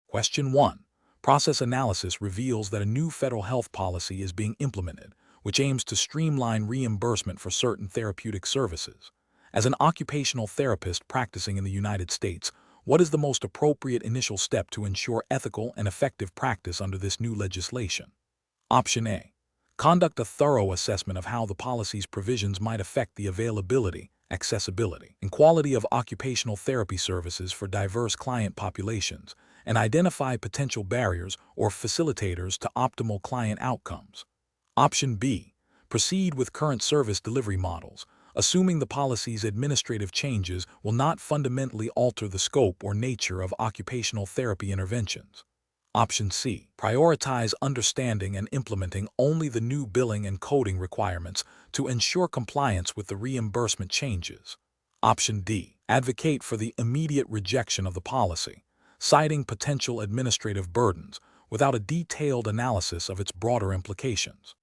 Question 1. Process analysis reveals that a new federal health policy is being implemented, which aims to streamline reimbursement for certain therapeutic services. As an occupational therapist practicing in the United States, what is the most appropriate initial step to ensure ethical and effective practice under this new legislation? Option A. Conduct a thorough assessment of how the policy's provisions might affect the availability, accessibility, and quality of occupational therapy services for diverse client populations, and identify potential barriers or facilitators to optimal client outcomes. Option B. Proceed with current service delivery models, assuming the policy's administrative changes will not fundamentally alter the scope or nature of occupational therapy interventions. Option C. Prioritize understanding and implementing only the new billing and coding requirements to ensure compliance with the reimbursement changes. Option D. Advocate for the immediate rejection of the policy, citing potential administrative burdens without a detailed analysis of its broader implications.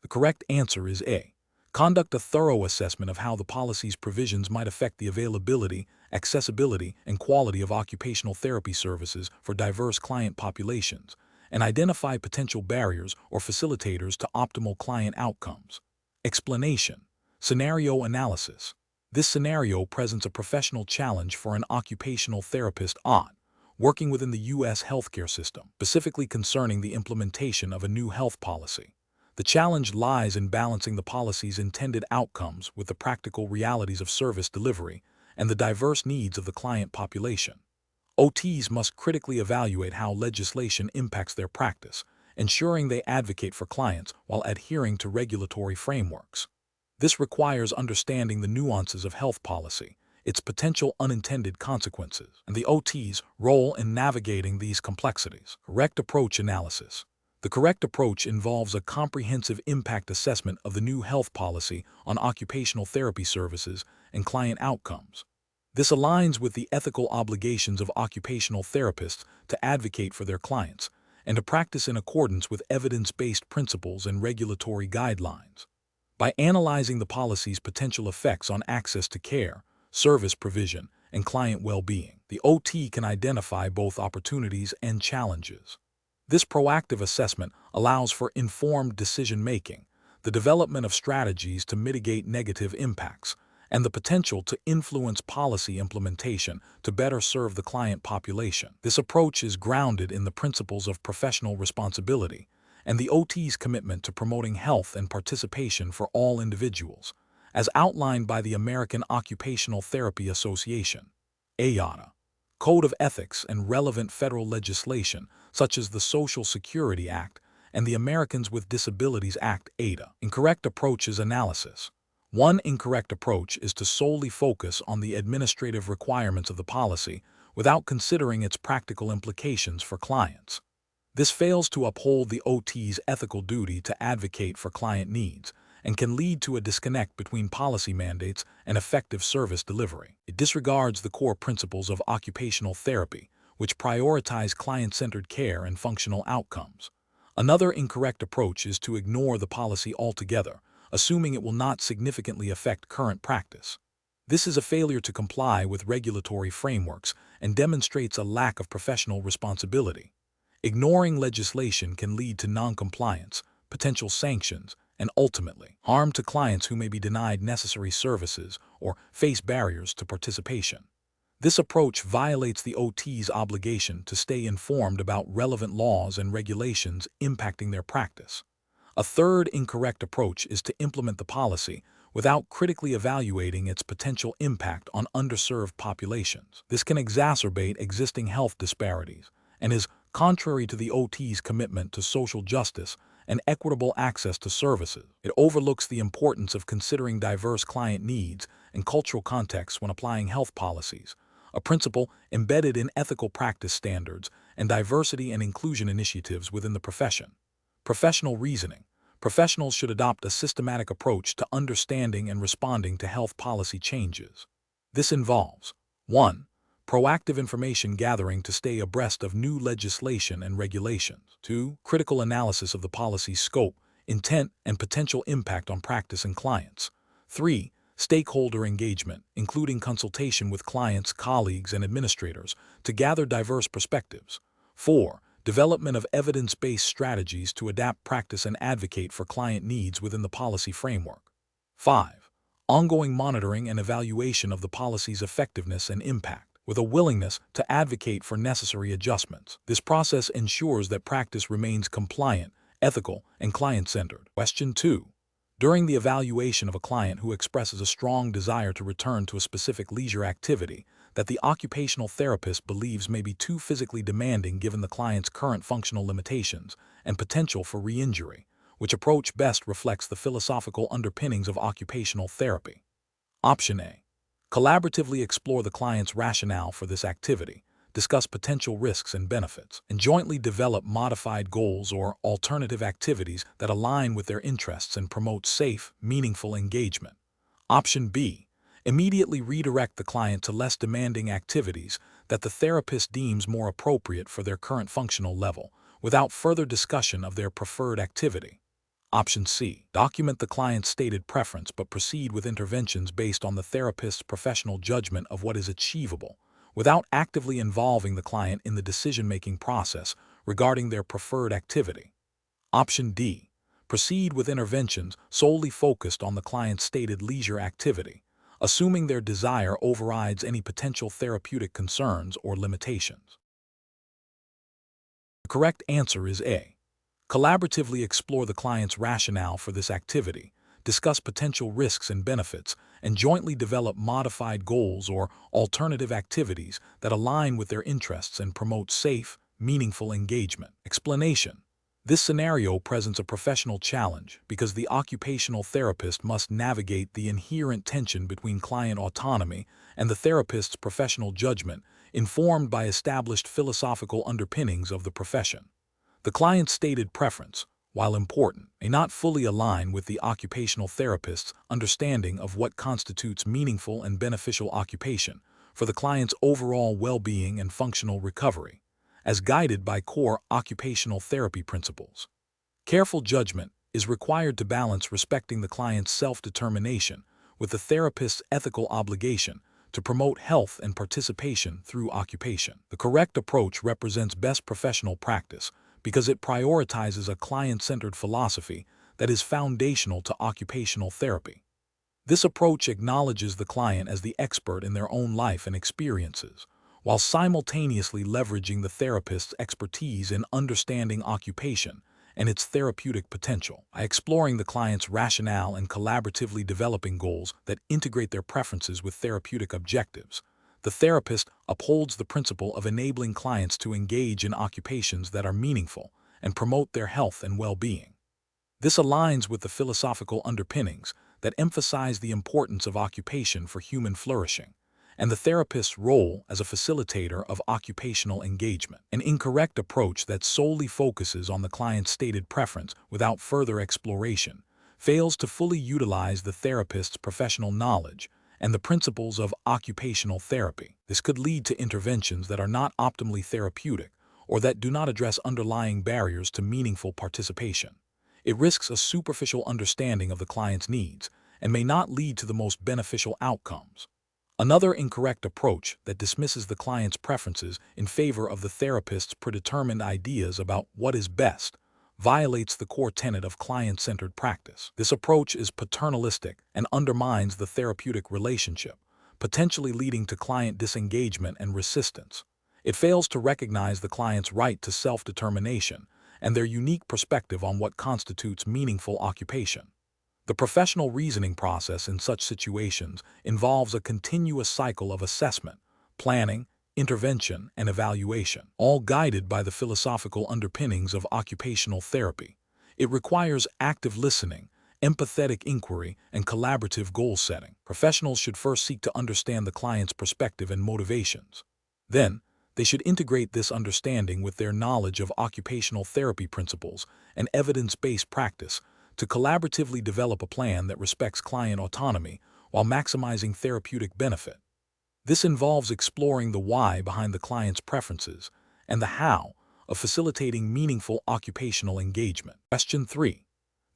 The correct answer is A. Conduct a thorough assessment of how the policy's provisions might affect the availability, accessibility, and quality of occupational therapy services for diverse client populations, and identify potential barriers or facilitators to optimal client outcomes. Explanation. Scenario analysis. This scenario presents a professional challenge for an occupational therapist working within the U.S. healthcare system, specifically concerning the implementation of a new health policy. The challenge lies in balancing the policy's intended outcomes with the practical realities of service delivery and the diverse needs of the client population. OTs must critically evaluate how legislation impacts their practice, ensuring they advocate for clients while adhering to regulatory frameworks. This requires understanding the nuances of health policy, its potential unintended consequences, and the OT's role in navigating these complexities. Correct approach analysis. The correct approach involves a comprehensive impact assessment of the new health policy on occupational therapy services and client outcomes. This aligns with the ethical obligations of occupational therapists to advocate for their clients and to practice in accordance with evidence-based principles and regulatory guidelines. By analyzing the policy's potential effects on access to care, service provision, and client well-being, the OT can identify both opportunities and challenges. This proactive assessment allows for informed decision-making, the development of strategies to mitigate negative impacts, and the potential to influence policy implementation to better serve the client population. This approach is grounded in the principles of professional responsibility and the OT's commitment to promoting health and participation for all individuals, as outlined by the American Occupational Therapy Association, AOTA. Code of Ethics and relevant federal legislation, such as the Social Security Act and the Americans with Disabilities Act, ADA. Incorrect approaches analysis. One incorrect approach is to solely focus on the administrative requirements of the policy without considering its practical implications for clients. This fails to uphold the OT's ethical duty to advocate for client needs and can lead to a disconnect between policy mandates and effective service delivery. It disregards the core principles of occupational therapy, which prioritize client-centered care and functional outcomes. Another incorrect approach is to ignore the policy altogether, assuming it will not significantly affect current practice. This is a failure to comply with regulatory frameworks and demonstrates a lack of professional responsibility. Ignoring legislation can lead to non-compliance, potential sanctions, and ultimately, harm to clients who may be denied necessary services or face barriers to participation. This approach violates the OT's obligation to stay informed about relevant laws and regulations impacting their practice. A third incorrect approach is to implement the policy without critically evaluating its potential impact on underserved populations. This can exacerbate existing health disparities and is contrary to the OT's commitment to social justice and equitable access to services. It overlooks the importance of considering diverse client needs and cultural contexts when applying health policies, a principle embedded in ethical practice standards and diversity and inclusion initiatives within the profession. Professional reasoning. Professionals should adopt a systematic approach to understanding and responding to health policy changes. This involves 1. Proactive information gathering to stay abreast of new legislation and regulations. 2. Critical analysis of the policy's scope, intent, and potential impact on practice and clients. 3. Stakeholder engagement, including consultation with clients, colleagues, and administrators to gather diverse perspectives. 4. Development of evidence-based strategies to adapt practice and advocate for client needs within the policy framework. 5. Ongoing monitoring and evaluation of the policy's effectiveness and impact, with a willingness to advocate for necessary adjustments. This process ensures that practice remains compliant, ethical, and client-centered. Question 2. During the evaluation of a client who expresses a strong desire to return to a specific leisure activity that the occupational therapist believes may be too physically demanding given the client's current functional limitations and potential for re-injury, which approach best reflects the philosophical underpinnings of occupational therapy? Option A. Collaboratively explore the client's rationale for this activity, discuss potential risks and benefits, and jointly develop modified goals or alternative activities that align with their interests and promote safe, meaningful engagement. Option B. Immediately redirect the client to less demanding activities that the therapist deems more appropriate for their current functional level, without further discussion of their preferred activity. Option C. Document the client's stated preference but proceed with interventions based on the therapist's professional judgment of what is achievable, without actively involving the client in the decision-making process regarding their preferred activity. Option D. Proceed with interventions solely focused on the client's stated leisure activity, assuming their desire overrides any potential therapeutic concerns or limitations. The correct answer is A. Collaboratively explore the client's rationale for this activity, discuss potential risks and benefits, and jointly develop modified goals or alternative activities that align with their interests and promote safe, meaningful engagement. Explanation. This scenario presents a professional challenge because the occupational therapist must navigate the inherent tension between client autonomy and the therapist's professional judgment, informed by established philosophical underpinnings of the profession. The client's stated preference, while important, may not fully align with the occupational therapist's understanding of what constitutes meaningful and beneficial occupation for the client's overall well-being and functional recovery, as guided by core occupational therapy principles. Careful judgment is required to balance respecting the client's self-determination with the therapist's ethical obligation to promote health and participation through occupation. The correct approach represents best professional practice because it prioritizes a client-centered philosophy that is foundational to occupational therapy. This approach acknowledges the client as the expert in their own life and experiences, while simultaneously leveraging the therapist's expertise in understanding occupation and its therapeutic potential. By exploring the client's rationale and collaboratively developing goals that integrate their preferences with therapeutic objectives, the therapist upholds the principle of enabling clients to engage in occupations that are meaningful and promote their health and well-being. This aligns with the philosophical underpinnings that emphasize the importance of occupation for human flourishing and the therapist's role as a facilitator of occupational engagement. An incorrect approach that solely focuses on the client's stated preference without further exploration fails to fully utilize the therapist's professional knowledge and the principles of occupational therapy. This could lead to interventions that are not optimally therapeutic or that do not address underlying barriers to meaningful participation. It risks a superficial understanding of the client's needs and may not lead to the most beneficial outcomes. Another incorrect approach that dismisses the client's preferences in favor of the therapist's predetermined ideas about what is best violates the core tenet of client-centered practice. This approach is paternalistic and undermines the therapeutic relationship, potentially leading to client disengagement and resistance. It fails to recognize the client's right to self-determination and their unique perspective on what constitutes meaningful occupation. The professional reasoning process in such situations involves a continuous cycle of assessment, planning, intervention, and evaluation, all guided by the philosophical underpinnings of occupational therapy. It requires active listening, empathetic inquiry, and collaborative goal setting. Professionals should first seek to understand the client's perspective and motivations. Then, they should integrate this understanding with their knowledge of occupational therapy principles and evidence-based practice to collaboratively develop a plan that respects client autonomy while maximizing therapeutic benefit. This involves exploring the why behind the client's preferences and the how of facilitating meaningful occupational engagement. Question 3.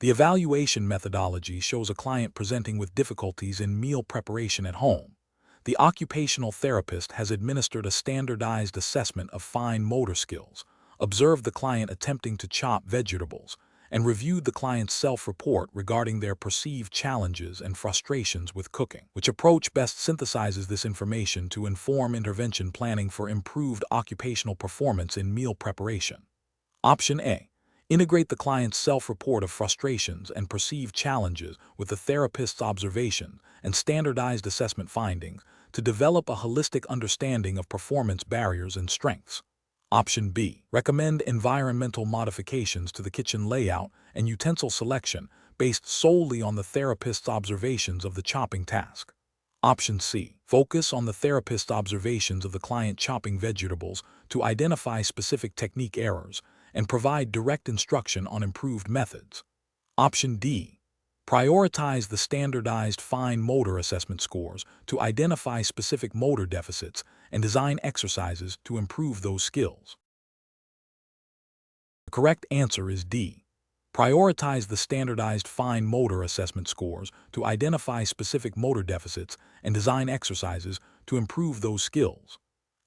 The evaluation methodology shows a client presenting with difficulties in meal preparation at home. The occupational therapist has administered a standardized assessment of fine motor skills, observed the client attempting to chop vegetables, and reviewed the client's self-report regarding their perceived challenges and frustrations with cooking. Which approach best synthesizes this information to inform intervention planning for improved occupational performance in meal preparation? Option A. Integrate the client's self-report of frustrations and perceived challenges with the therapist's observation and standardized assessment findings to develop a holistic understanding of performance barriers and strengths. Option B. Recommend environmental modifications to the kitchen layout and utensil selection based solely on the therapist's observations of the chopping task. Option C. Focus on the therapist's observations of the client chopping vegetables to identify specific technique errors and provide direct instruction on improved methods. Option D. Prioritize the standardized fine motor assessment scores to identify specific motor deficits and design exercises to improve those skills. The correct answer is D. Prioritize the standardized fine motor assessment scores to identify specific motor deficits and design exercises to improve those skills.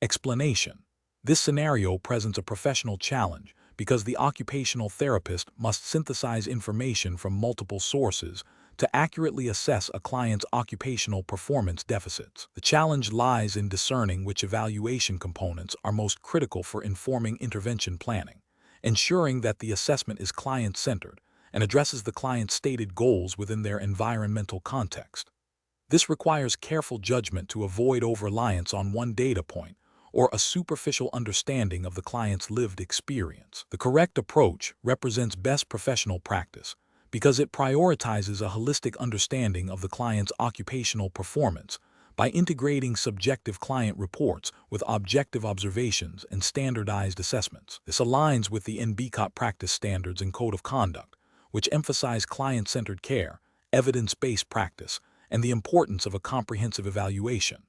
Explanation. This scenario presents a professional challenge because the occupational therapist must synthesize information from multiple sources to accurately assess a client's occupational performance deficits. The challenge lies in discerning which evaluation components are most critical for informing intervention planning, ensuring that the assessment is client-centered and addresses the client's stated goals within their environmental context. This requires careful judgment to avoid over-reliance on one data point or a superficial understanding of the client's lived experience. The correct approach represents best professional practice because it prioritizes a holistic understanding of the client's occupational performance by integrating subjective client reports with objective observations and standardized assessments. This aligns with the NBCOT practice standards and code of conduct, which emphasize client-centered care, evidence-based practice, and the importance of a comprehensive evaluation.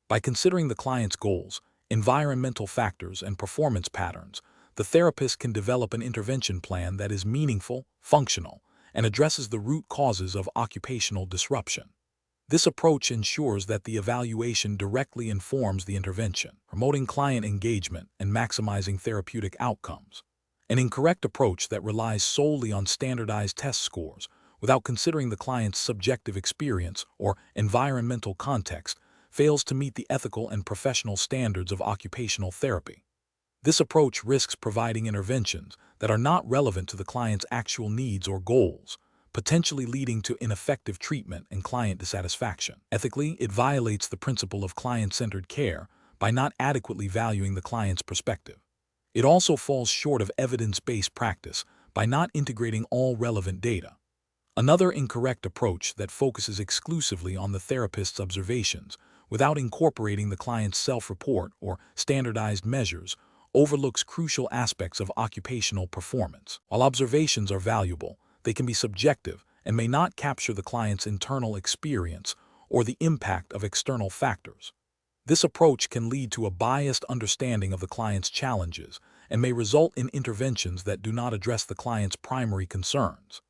By considering the client's goals, environmental factors, and performance patterns, the therapist can develop an intervention plan that is meaningful, functional, and addresses the root causes of occupational disruption. This approach ensures that the evaluation directly informs the intervention, promoting client engagement and maximizing therapeutic outcomes. An incorrect approach that relies solely on standardized test scores without considering the client's subjective experience or environmental context fails to meet the ethical and professional standards of occupational therapy. This approach risks providing interventions that are not relevant to the client's actual needs or goals, potentially leading to ineffective treatment and client dissatisfaction. Ethically, it violates the principle of client-centered care by not adequately valuing the client's perspective. It also falls short of evidence-based practice by not integrating all relevant data. Another incorrect approach that focuses exclusively on the therapist's observations without incorporating the client's self-report or standardized measures overlooks crucial aspects of occupational performance. While observations are valuable, they can be subjective and may not capture the client's internal experience or the impact of external factors. This approach can lead to a biased understanding of the client's challenges and may result in interventions that do not address the client's primary concerns.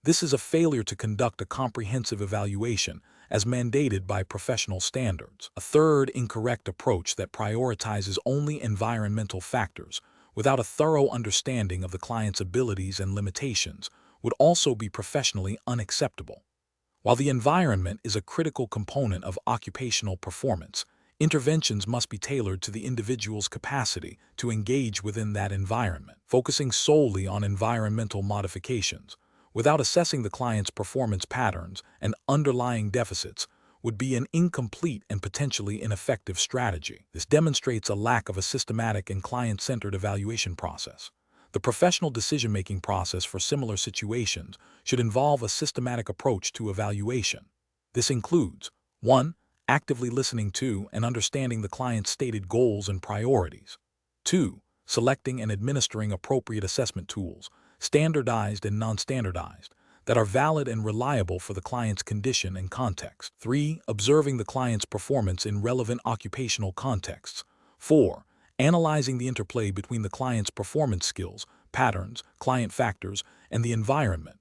This is a failure to conduct a comprehensive evaluation as mandated by professional standards. A third incorrect approach that prioritizes only environmental factors without a thorough understanding of the client's abilities and limitations would also be professionally unacceptable. While the environment is a critical component of occupational performance, interventions must be tailored to the individual's capacity to engage within that environment. Focusing solely on environmental modifications without assessing the client's performance patterns and underlying deficits would be an incomplete and potentially ineffective strategy. This demonstrates a lack of a systematic and client-centered evaluation process. The professional decision-making process for similar situations should involve a systematic approach to evaluation. This includes 1. Actively listening to and understanding the client's stated goals and priorities. 2. Selecting and administering appropriate assessment tools, standardized and non-standardized, that are valid and reliable for the client's condition and context. 3. Observing the client's performance in relevant occupational contexts. 4. Analyzing the interplay between the client's performance skills, patterns, client factors, and the environment.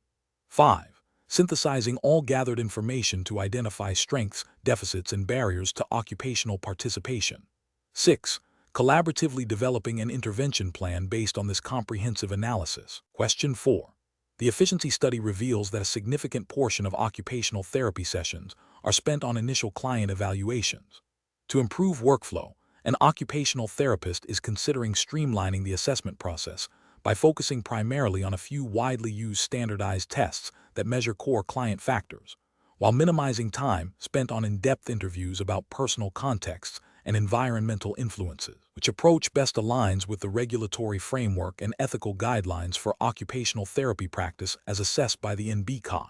5. Synthesizing all gathered information to identify strengths, deficits, and barriers to occupational participation. 6. Collaboratively developing an intervention plan based on this comprehensive analysis. Question 4. The efficiency study reveals that a significant portion of occupational therapy sessions are spent on initial client evaluations. To improve workflow, an occupational therapist is considering streamlining the assessment process by focusing primarily on a few widely used standardized tests that measure core client factors, while minimizing time spent on in-depth interviews about personal contexts and environmental influences, which approach best aligns with the regulatory framework and ethical guidelines for occupational therapy practice as assessed by the NBCOT.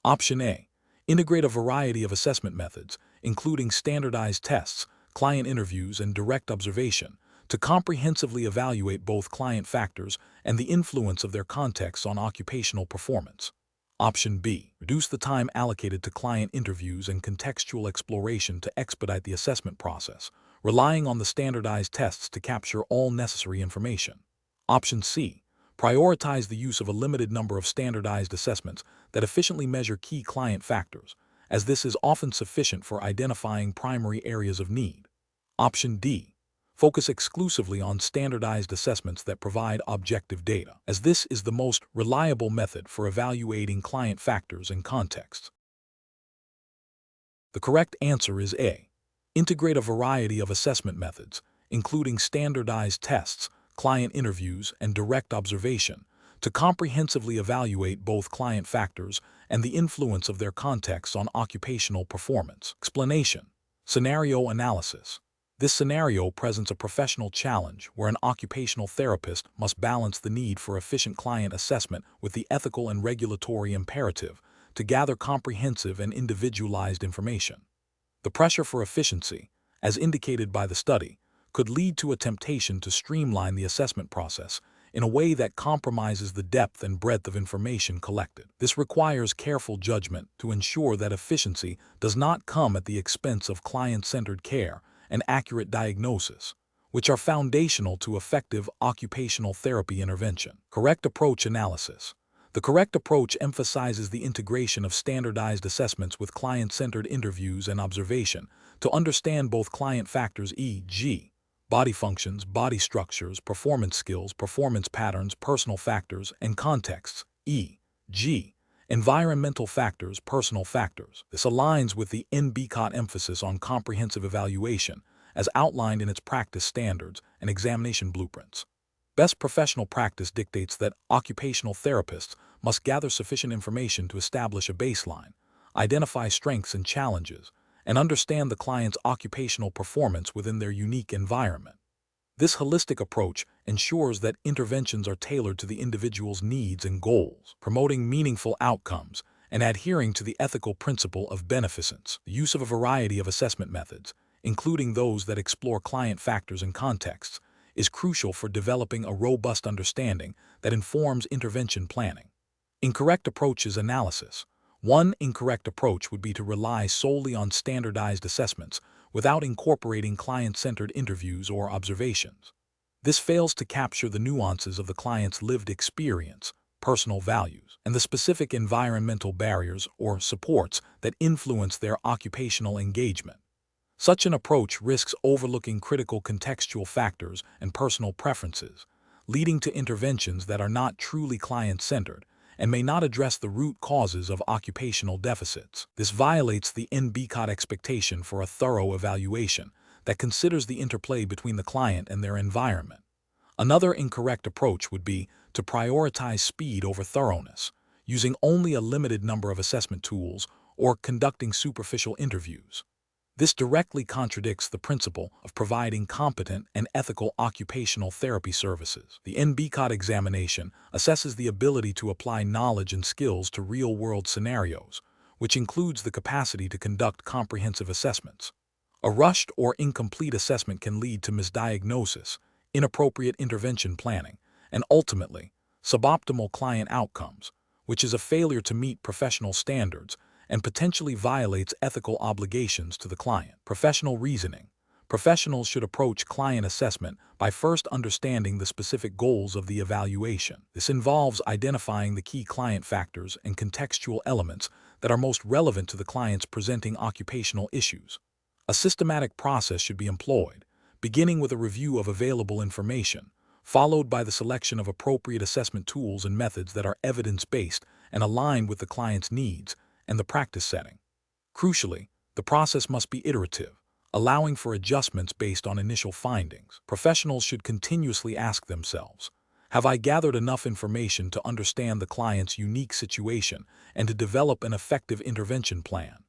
Option A. Integrate a variety of assessment methods, including standardized tests, client interviews, and direct observation, to comprehensively evaluate both client factors and the influence of their contexts on occupational performance. Option B. Reduce the time allocated to client interviews and contextual exploration to expedite the assessment process, relying on the standardized tests to capture all necessary information. Option C. Prioritize the use of a limited number of standardized assessments that efficiently measure key client factors, as this is often sufficient for identifying primary areas of need. Option D. Focus exclusively on standardized assessments that provide objective data, as this is the most reliable method for evaluating client factors and contexts. The correct answer is A. Integrate a variety of assessment methods, including standardized tests, client interviews, and direct observation, to comprehensively evaluate both client factors and the influence of their contexts on occupational performance. Explanation. Scenario analysis. This scenario presents a professional challenge where an occupational therapist must balance the need for efficient client assessment with the ethical and regulatory imperative to gather comprehensive and individualized information. The pressure for efficiency, as indicated by the study, could lead to a temptation to streamline the assessment process in a way that compromises the depth and breadth of information collected. This requires careful judgment to ensure that efficiency does not come at the expense of client-centered care and accurate diagnosis, which are foundational to effective occupational therapy intervention. Correct approach analysis. The correct approach emphasizes the integration of standardized assessments with client-centered interviews and observation to understand both client factors, e.g., body functions, body structures, performance skills, performance patterns, personal factors, and contexts, e.g., environmental factors, personal factors. This aligns with the NBCOT emphasis on comprehensive evaluation as outlined in its practice standards and examination blueprints. Best professional practice dictates that occupational therapists must gather sufficient information to establish a baseline, identify strengths and challenges, and understand the client's occupational performance within their unique environment. This holistic approach ensures that interventions are tailored to the individual's needs and goals, promoting meaningful outcomes and adhering to the ethical principle of beneficence. The use of a variety of assessment methods, including those that explore client factors and contexts, is crucial for developing a robust understanding that informs intervention planning. Incorrect approaches analysis. One incorrect approach would be to rely solely on standardized assessments without incorporating client-centered interviews or observations. This fails to capture the nuances of the client's lived experience, personal values, and the specific environmental barriers or supports that influence their occupational engagement. Such an approach risks overlooking critical contextual factors and personal preferences, leading to interventions that are not truly client-centered and may not address the root causes of occupational deficits. This violates the NBCOT expectation for a thorough evaluation that considers the interplay between the client and their environment. Another incorrect approach would be to prioritize speed over thoroughness, using only a limited number of assessment tools or conducting superficial interviews. This directly contradicts the principle of providing competent and ethical occupational therapy services. The NBCOT examination assesses the ability to apply knowledge and skills to real-world scenarios, which includes the capacity to conduct comprehensive assessments. A rushed or incomplete assessment can lead to misdiagnosis, inappropriate intervention planning, and ultimately, suboptimal client outcomes, which is a failure to meet professional standards and potentially violates ethical obligations to the client. Professional reasoning. Professionals should approach client assessment by first understanding the specific goals of the evaluation. This involves identifying the key client factors and contextual elements that are most relevant to the client's presenting occupational issues. A systematic process should be employed, beginning with a review of available information, followed by the selection of appropriate assessment tools and methods that are evidence-based and aligned with the client's needs and the practice setting. Crucially, the process must be iterative, allowing for adjustments based on initial findings. Professionals should continuously ask themselves, have I gathered enough information to understand the client's unique situation and to develop an effective intervention plan?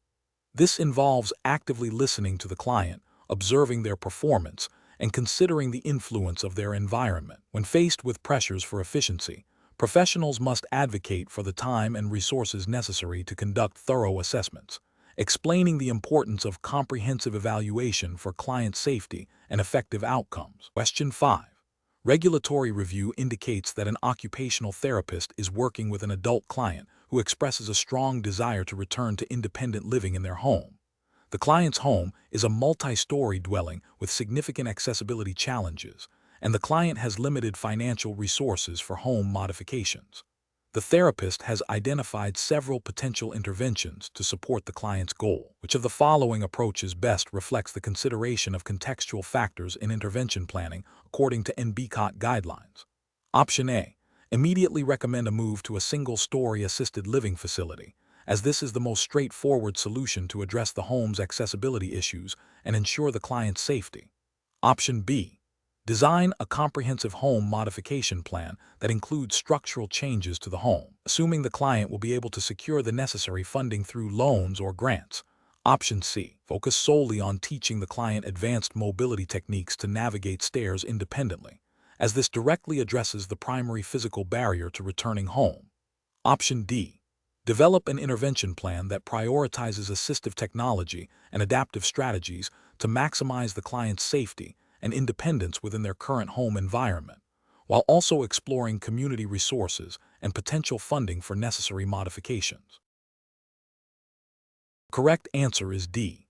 This involves actively listening to the client, observing their performance, and considering the influence of their environment. When faced with pressures for efficiency, professionals must advocate for the time and resources necessary to conduct thorough assessments, explaining the importance of comprehensive evaluation for client safety and effective outcomes. Question 5. Regulatory review indicates that an occupational therapist is working with an adult client who expresses a strong desire to return to independent living in their home. The client's home is a multi-story dwelling with significant accessibility challenges, and the client has limited financial resources for home modifications. The therapist has identified several potential interventions to support the client's goal. Which of the following approaches best reflects the consideration of contextual factors in intervention planning according to NBCOT guidelines? Option A. Immediately recommend a move to a single-story assisted living facility, as this is the most straightforward solution to address the home's accessibility issues and ensure the client's safety. Option B. Design a comprehensive home modification plan that includes structural changes to the home, assuming the client will be able to secure the necessary funding through loans or grants. Option C. Focus solely on teaching the client advanced mobility techniques to navigate stairs independently, as this directly addresses the primary physical barrier to returning home. Option D. Develop an intervention plan that prioritizes assistive technology and adaptive strategies to maximize the client's safety and independence within their current home environment, while also exploring community resources and potential funding for necessary modifications. The correct answer is D.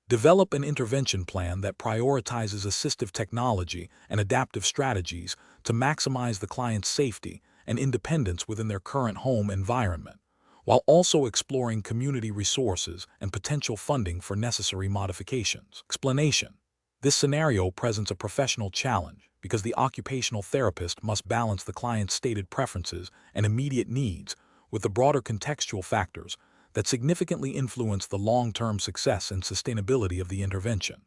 Develop an intervention plan that prioritizes assistive technology and adaptive strategies to maximize the client's safety and independence within their current home environment, while also exploring community resources and potential funding for necessary modifications. Explanation. This scenario presents a professional challenge because the occupational therapist must balance the client's stated preferences and immediate needs with the broader contextual factors that significantly influence the long-term success and sustainability of the intervention.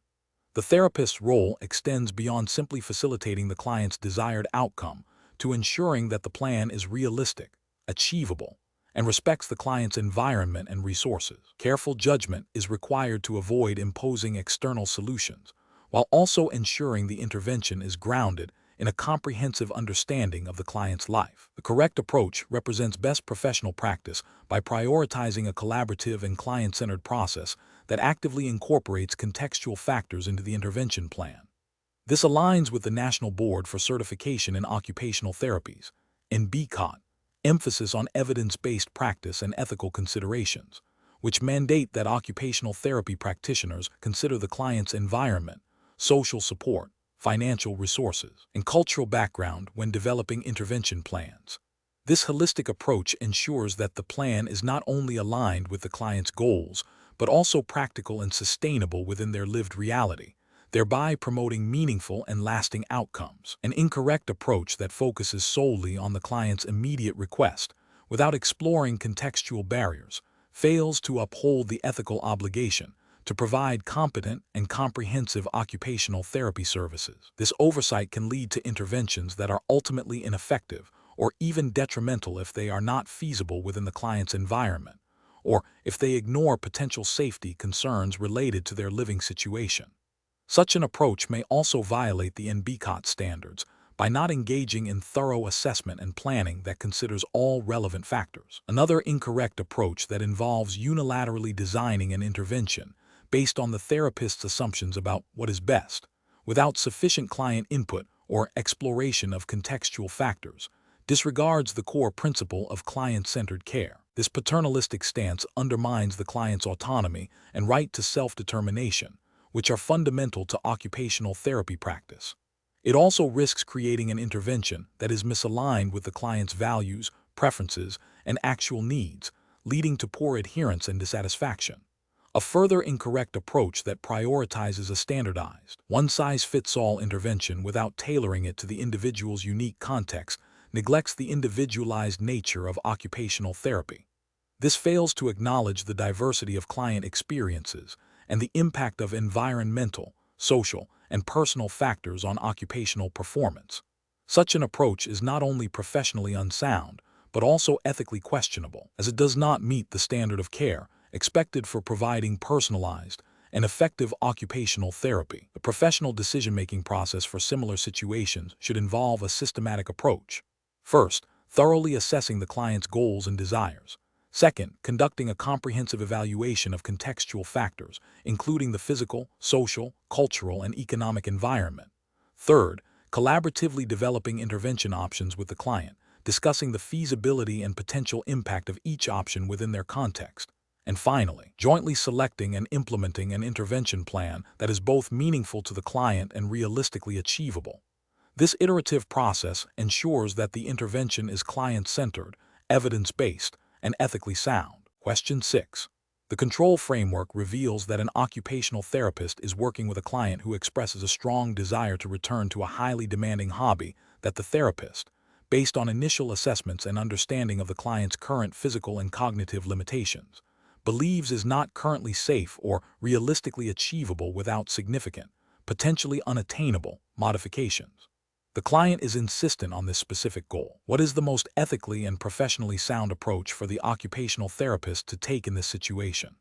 The therapist's role extends beyond simply facilitating the client's desired outcome to ensuring that the plan is realistic, achievable, and respects the client's environment and resources. Careful judgment is required to avoid imposing external solutions, while also ensuring the intervention is grounded in a comprehensive understanding of the client's life. The correct approach represents best professional practice by prioritizing a collaborative and client-centered process that actively incorporates contextual factors into the intervention plan. This aligns with the National Board for Certification in Occupational Therapies, NBCOT, emphasis on evidence-based practice and ethical considerations, which mandate that occupational therapy practitioners consider the client's environment, social support, financial resources, and cultural background when developing intervention plans. This holistic approach ensures that the plan is not only aligned with the client's goals, but also practical and sustainable within their lived reality, thereby promoting meaningful and lasting outcomes. An incorrect approach that focuses solely on the client's immediate request, without exploring contextual barriers, fails to uphold the ethical obligation to provide competent and comprehensive occupational therapy services. This oversight can lead to interventions that are ultimately ineffective or even detrimental if they are not feasible within the client's environment, or if they ignore potential safety concerns related to their living situation. Such an approach may also violate the NBCOT standards by not engaging in thorough assessment and planning that considers all relevant factors. Another incorrect approach that involves unilaterally designing an intervention based on the therapist's assumptions about what is best, without sufficient client input or exploration of contextual factors, disregards the core principle of client-centered care. This paternalistic stance undermines the client's autonomy and right to self-determination, which are fundamental to occupational therapy practice. It also risks creating an intervention that is misaligned with the client's values, preferences, and actual needs, leading to poor adherence and dissatisfaction. A further incorrect approach that prioritizes a standardized, one-size-fits-all intervention without tailoring it to the individual's unique context neglects the individualized nature of occupational therapy. This fails to acknowledge the diversity of client experiences and the impact of environmental, social, and personal factors on occupational performance. Such an approach is not only professionally unsound, but also ethically questionable, as it does not meet the standard of care expected for providing personalized and effective occupational therapy. The professional decision-making process for similar situations should involve a systematic approach. First, thoroughly assessing the client's goals and desires. Second, conducting a comprehensive evaluation of contextual factors, including the physical, social, cultural, and economic environment. Third, collaboratively developing intervention options with the client, discussing the feasibility and potential impact of each option within their context. And finally, jointly selecting and implementing an intervention plan that is both meaningful to the client and realistically achievable. This iterative process ensures that the intervention is client-centered, evidence-based, and ethically sound. Question 6. The control framework reveals that an occupational therapist is working with a client who expresses a strong desire to return to a highly demanding hobby that the therapist, based on initial assessments and understanding of the client's current physical and cognitive limitations, believes is not currently safe or realistically achievable without significant, potentially unattainable, modifications. The client is insistent on this specific goal. What is the most ethically and professionally sound approach for the occupational therapist to take in this situation?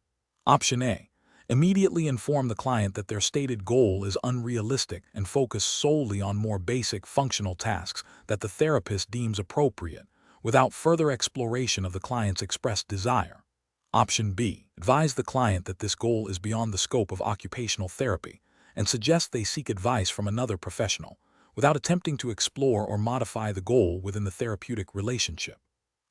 Option A. Immediately inform the client that their stated goal is unrealistic and focus solely on more basic functional tasks that the therapist deems appropriate, without further exploration of the client's expressed desire. Option B. Advise the client that this goal is beyond the scope of occupational therapy and suggest they seek advice from another professional, without attempting to explore or modify the goal within the therapeutic relationship.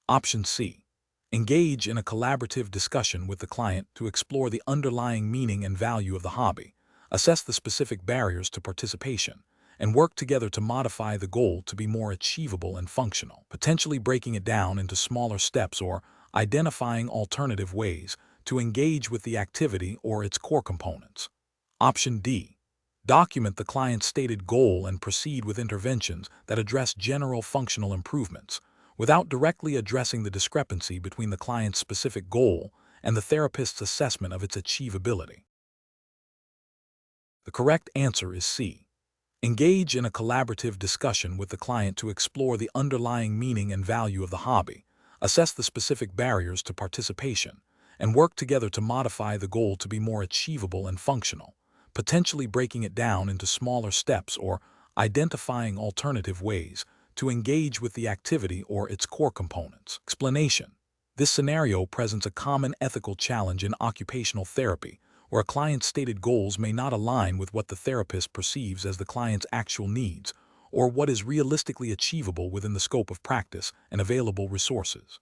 Option C. Engage in a collaborative discussion with the client to explore the underlying meaning and value of the hobby, assess the specific barriers to participation, and work together to modify the goal to be more achievable and functional, potentially breaking it down into smaller steps or identifying alternative ways to engage with the activity or its core components. Option D. Document the client's stated goal and proceed with interventions that address general functional improvements, without directly addressing the discrepancy between the client's specific goal and the therapist's assessment of its achievability. The correct answer is C. Engage in a collaborative discussion with the client to explore the underlying meaning and value of the hobby, assess the specific barriers to participation, and work together to modify the goal to be more achievable and functional, potentially breaking it down into smaller steps or identifying alternative ways to engage with the activity or its core components. Explanation. This scenario presents a common ethical challenge in occupational therapy, where a client's stated goals may not align with what the therapist perceives as the client's actual needs, or what is realistically achievable within the scope of practice and available resources.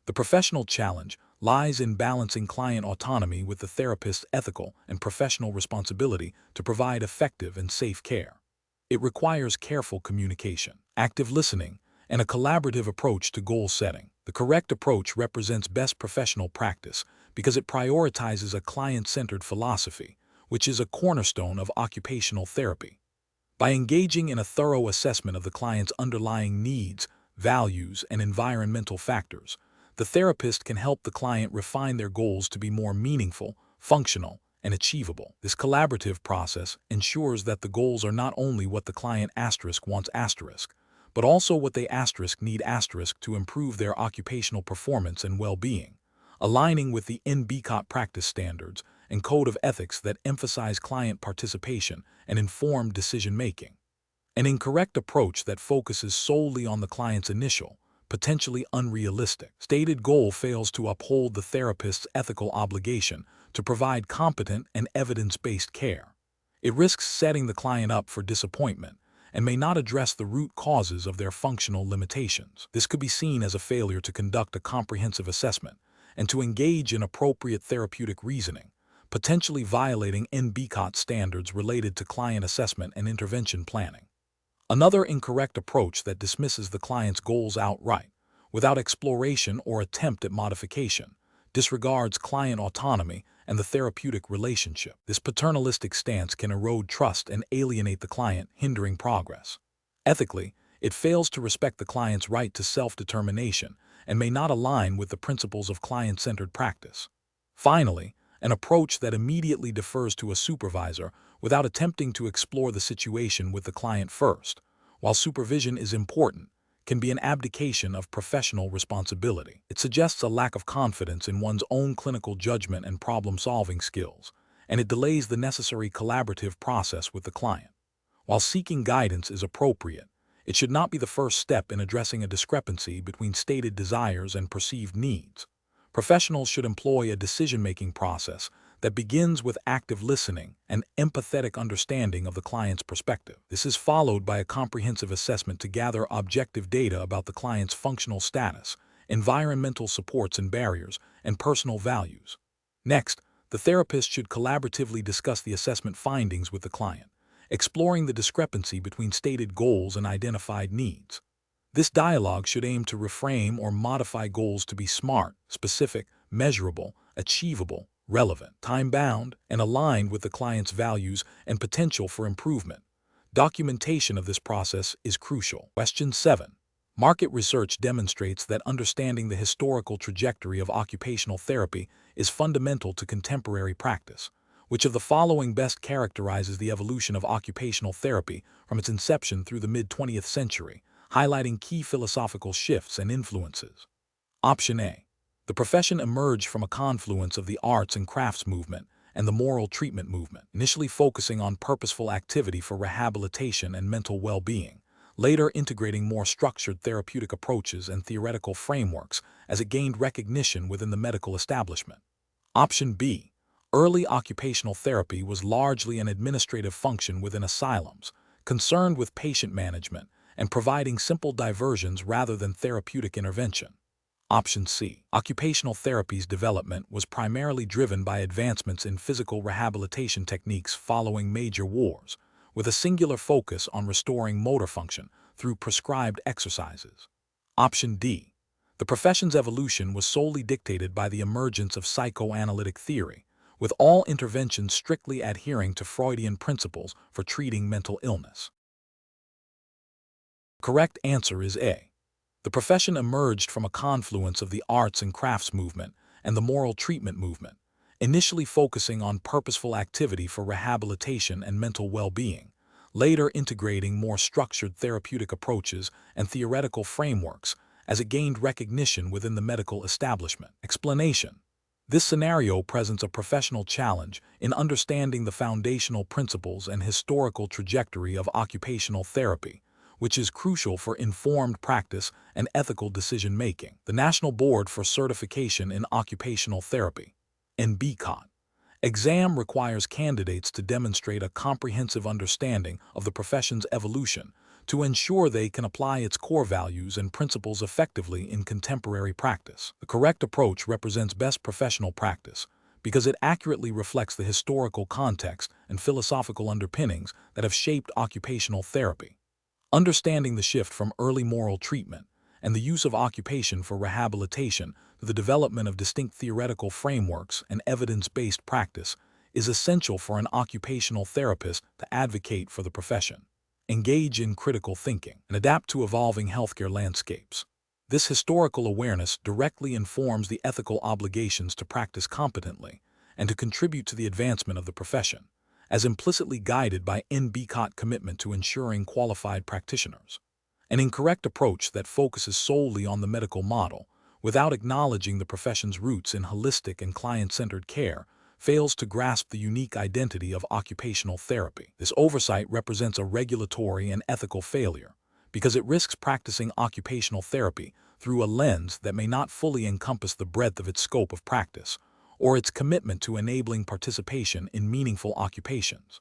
The professional challenge lies in balancing client autonomy with the therapist's ethical and professional responsibility to provide effective and safe care. It requires careful communication, active listening, and a collaborative approach to goal setting. The correct approach represents best professional practice because it prioritizes a client-centered philosophy, which is a cornerstone of occupational therapy. By engaging in a thorough assessment of the client's underlying needs, values, and environmental factors, the therapist can help the client refine their goals to be more meaningful, functional, and achievable. This collaborative process ensures that the goals are not only what the client wants but also what they need to improve their occupational performance and well-being, aligning with the NBCOT practice standards and code of ethics that emphasize client participation and informed decision-making. An incorrect approach that focuses solely on the client's initial, potentially unrealistic, stated goal fails to uphold the therapist's ethical obligation to provide competent and evidence-based care. It risks setting the client up for disappointment and may not address the root causes of their functional limitations. This could be seen as a failure to conduct a comprehensive assessment and to engage in appropriate therapeutic reasoning, potentially violating NBCOT standards related to client assessment and intervention planning. Another incorrect approach that dismisses the client's goals outright, without exploration or attempt at modification, disregards client autonomy and the therapeutic relationship. This paternalistic stance can erode trust and alienate the client, hindering progress. Ethically, it fails to respect the client's right to self-determination and may not align with the principles of client-centered practice. Finally, an approach that immediately defers to a supervisor without attempting to explore the situation with the client first, while supervision is important, can be an abdication of professional responsibility. It suggests a lack of confidence in one's own clinical judgment and problem-solving skills, and it delays the necessary collaborative process with the client. While seeking guidance is appropriate, it should not be the first step in addressing a discrepancy between stated desires and perceived needs. Professionals should employ a decision-making process that begins with active listening and empathetic understanding of the client's perspective. This is followed by a comprehensive assessment to gather objective data about the client's functional status, environmental supports and barriers, and personal values. Next, the therapist should collaboratively discuss the assessment findings with the client, exploring the discrepancy between stated goals and identified needs. This dialogue should aim to reframe or modify goals to be SMART, specific, measurable, achievable, relevant, time-bound, and aligned with the client's values and potential for improvement. Documentation of this process is crucial. Question 7. Market research demonstrates that understanding the historical trajectory of occupational therapy is fundamental to contemporary practice. Which of the following best characterizes the evolution of occupational therapy from its inception through the mid-20th century, highlighting key philosophical shifts and influences? Option A. The profession emerged from a confluence of the arts and crafts movement and the moral treatment movement, initially focusing on purposeful activity for rehabilitation and mental well-being, later integrating more structured therapeutic approaches and theoretical frameworks as it gained recognition within the medical establishment. Option B. Early occupational therapy was largely an administrative function within asylums, concerned with patient management and providing simple diversions rather than therapeutic intervention. Option C. Occupational therapy's development was primarily driven by advancements in physical rehabilitation techniques following major wars, with a singular focus on restoring motor function through prescribed exercises. Option D. The profession's evolution was solely dictated by the emergence of psychoanalytic theory, with all interventions strictly adhering to Freudian principles for treating mental illness. The correct answer is A. The profession emerged from a confluence of the arts and crafts movement and the moral treatment movement, initially focusing on purposeful activity for rehabilitation and mental well-being, later integrating more structured therapeutic approaches and theoretical frameworks as it gained recognition within the medical establishment. Explanation. This scenario presents a professional challenge in understanding the foundational principles and historical trajectory of occupational therapy, which is crucial for informed practice and ethical decision-making. The National Board for Certification in Occupational Therapy, NBCOT, exam requires candidates to demonstrate a comprehensive understanding of the profession's evolution to ensure they can apply its core values and principles effectively in contemporary practice. The correct approach represents best professional practice because it accurately reflects the historical context and philosophical underpinnings that have shaped occupational therapy. Understanding the shift from early moral treatment and the use of occupation for rehabilitation to the development of distinct theoretical frameworks and evidence-based practice is essential for an occupational therapist to advocate for the profession, engage in critical thinking, and adapt to evolving healthcare landscapes. This historical awareness directly informs the ethical obligations to practice competently and to contribute to the advancement of the profession, as implicitly guided by NBCOT commitment to ensuring qualified practitioners. An incorrect approach that focuses solely on the medical model, without acknowledging the profession's roots in holistic and client-centered care, fails to grasp the unique identity of occupational therapy. This oversight represents a regulatory and ethical failure, because it risks practicing occupational therapy through a lens that may not fully encompass the breadth of its scope of practice, or its commitment to enabling participation in meaningful occupations.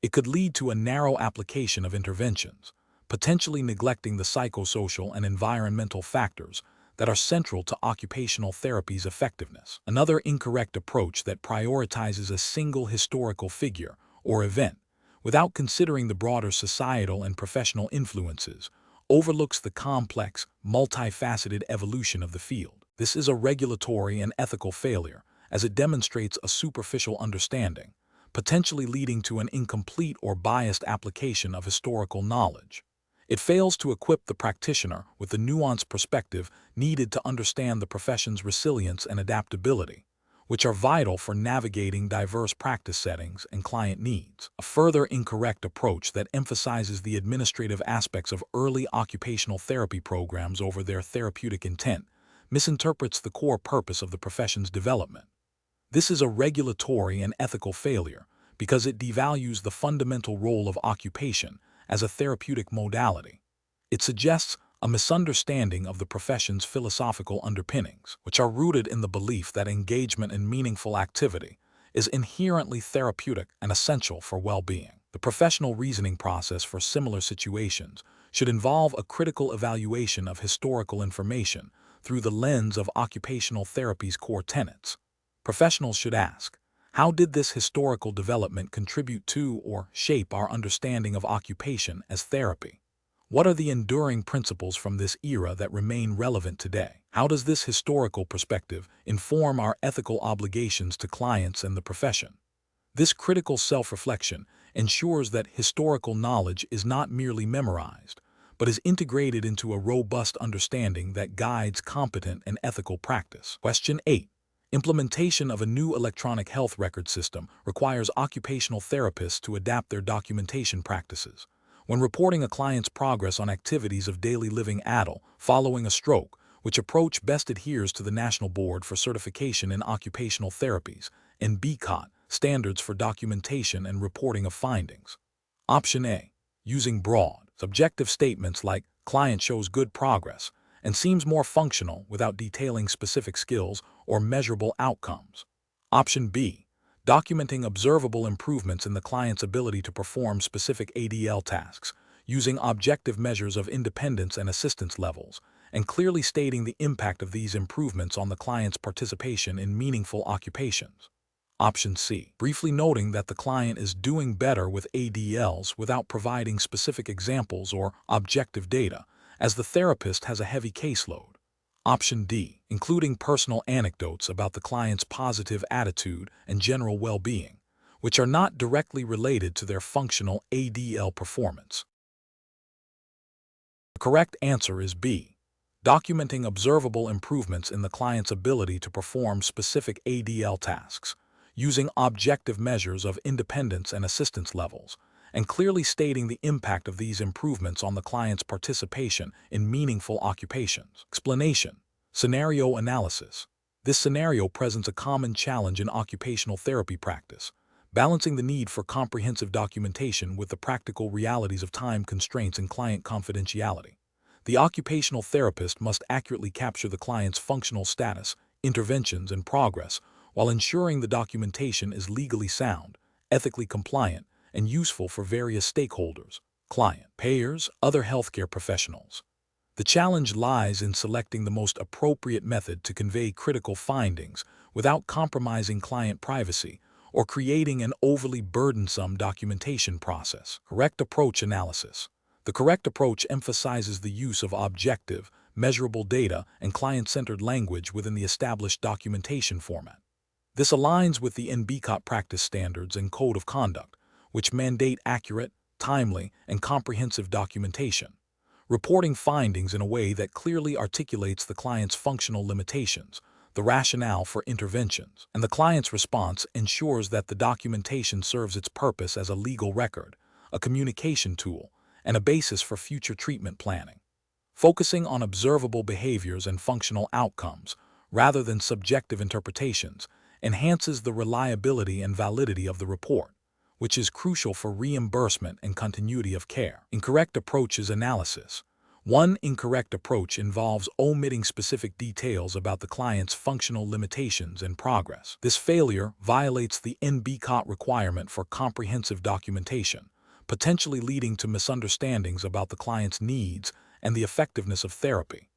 It could lead to a narrow application of interventions, potentially neglecting the psychosocial and environmental factors that are central to occupational therapy's effectiveness. Another incorrect approach that prioritizes a single historical figure or event without considering the broader societal and professional influences overlooks the complex, multifaceted evolution of the field. This is a regulatory and ethical failure, as it demonstrates a superficial understanding, potentially leading to an incomplete or biased application of historical knowledge. It fails to equip the practitioner with the nuanced perspective needed to understand the profession's resilience and adaptability, which are vital for navigating diverse practice settings and client needs. A further incorrect approach that emphasizes the administrative aspects of early occupational therapy programs over their therapeutic intent misinterprets the core purpose of the profession's development. This is a regulatory and ethical failure because it devalues the fundamental role of occupation as a therapeutic modality. It suggests a misunderstanding of the profession's philosophical underpinnings, which are rooted in the belief that engagement in meaningful activity is inherently therapeutic and essential for well-being. The professional reasoning process for similar situations should involve a critical evaluation of historical information through the lens of occupational therapy's core tenets. Professionals should ask, how did this historical development contribute to or shape our understanding of occupation as therapy? What are the enduring principles from this era that remain relevant today? How does this historical perspective inform our ethical obligations to clients and the profession? This critical self-reflection ensures that historical knowledge is not merely memorized, but is integrated into a robust understanding that guides competent and ethical practice. Question 8. Implementation of a new electronic health record system requires occupational therapists to adapt their documentation practices. When reporting a client's progress on activities of daily living following a stroke, which approach best adheres to the National Board for Certification in Occupational Therapies and BCOT standards for documentation and reporting of findings. Option A. Using broad, subjective statements like client shows good progress and seems more functional without detailing specific skills or measurable outcomes. Option B. Documenting observable improvements in the client's ability to perform specific ADL tasks, using objective measures of independence and assistance levels, and clearly stating the impact of these improvements on the client's participation in meaningful occupations. Option C. Briefly noting that the client is doing better with ADLs without providing specific examples or objective data, as the therapist has a heavy caseload. Option D. Including personal anecdotes about the client's positive attitude and general well-being, which are not directly related to their functional ADL performance. The correct answer is B. Documenting observable improvements in the client's ability to perform specific ADL tasks, using objective measures of independence and assistance levels, and clearly stating the impact of these improvements on the client's participation in meaningful occupations. Explanation. Scenario analysis. This scenario presents a common challenge in occupational therapy practice, balancing the need for comprehensive documentation with the practical realities of time constraints and client confidentiality. The occupational therapist must accurately capture the client's functional status, interventions, and progress, while ensuring the documentation is legally sound, ethically compliant, and useful for various stakeholders, client, payers, other healthcare professionals. The challenge lies in selecting the most appropriate method to convey critical findings without compromising client privacy or creating an overly burdensome documentation process. Correct approach analysis. The correct approach emphasizes the use of objective, measurable data and client-centered language within the established documentation format. This aligns with the NBCOT practice standards and code of conduct, which mandate accurate, timely, and comprehensive documentation, reporting findings in a way that clearly articulates the client's functional limitations, the rationale for interventions, and the client's response ensures that the documentation serves its purpose as a legal record, a communication tool, and a basis for future treatment planning. Focusing on observable behaviors and functional outcomes, rather than subjective interpretations, enhances the reliability and validity of the report, which is crucial for reimbursement and continuity of care. Incorrect approaches analysis. One incorrect approach involves omitting specific details about the client's functional limitations and progress. This failure violates the NBCOT requirement for comprehensive documentation, potentially leading to misunderstandings about the client's needs and the effectiveness of therapy.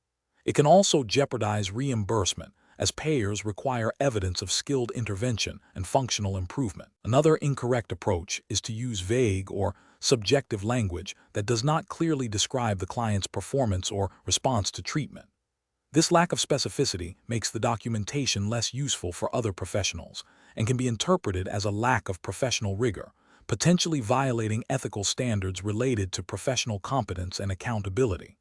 It can also jeopardize reimbursement, as payers require evidence of skilled intervention and functional improvement. Another incorrect approach is to use vague or subjective language that does not clearly describe the client's performance or response to treatment. This lack of specificity makes the documentation less useful for other professionals and can be interpreted as a lack of professional rigor, potentially violating ethical standards related to professional competence and accountability.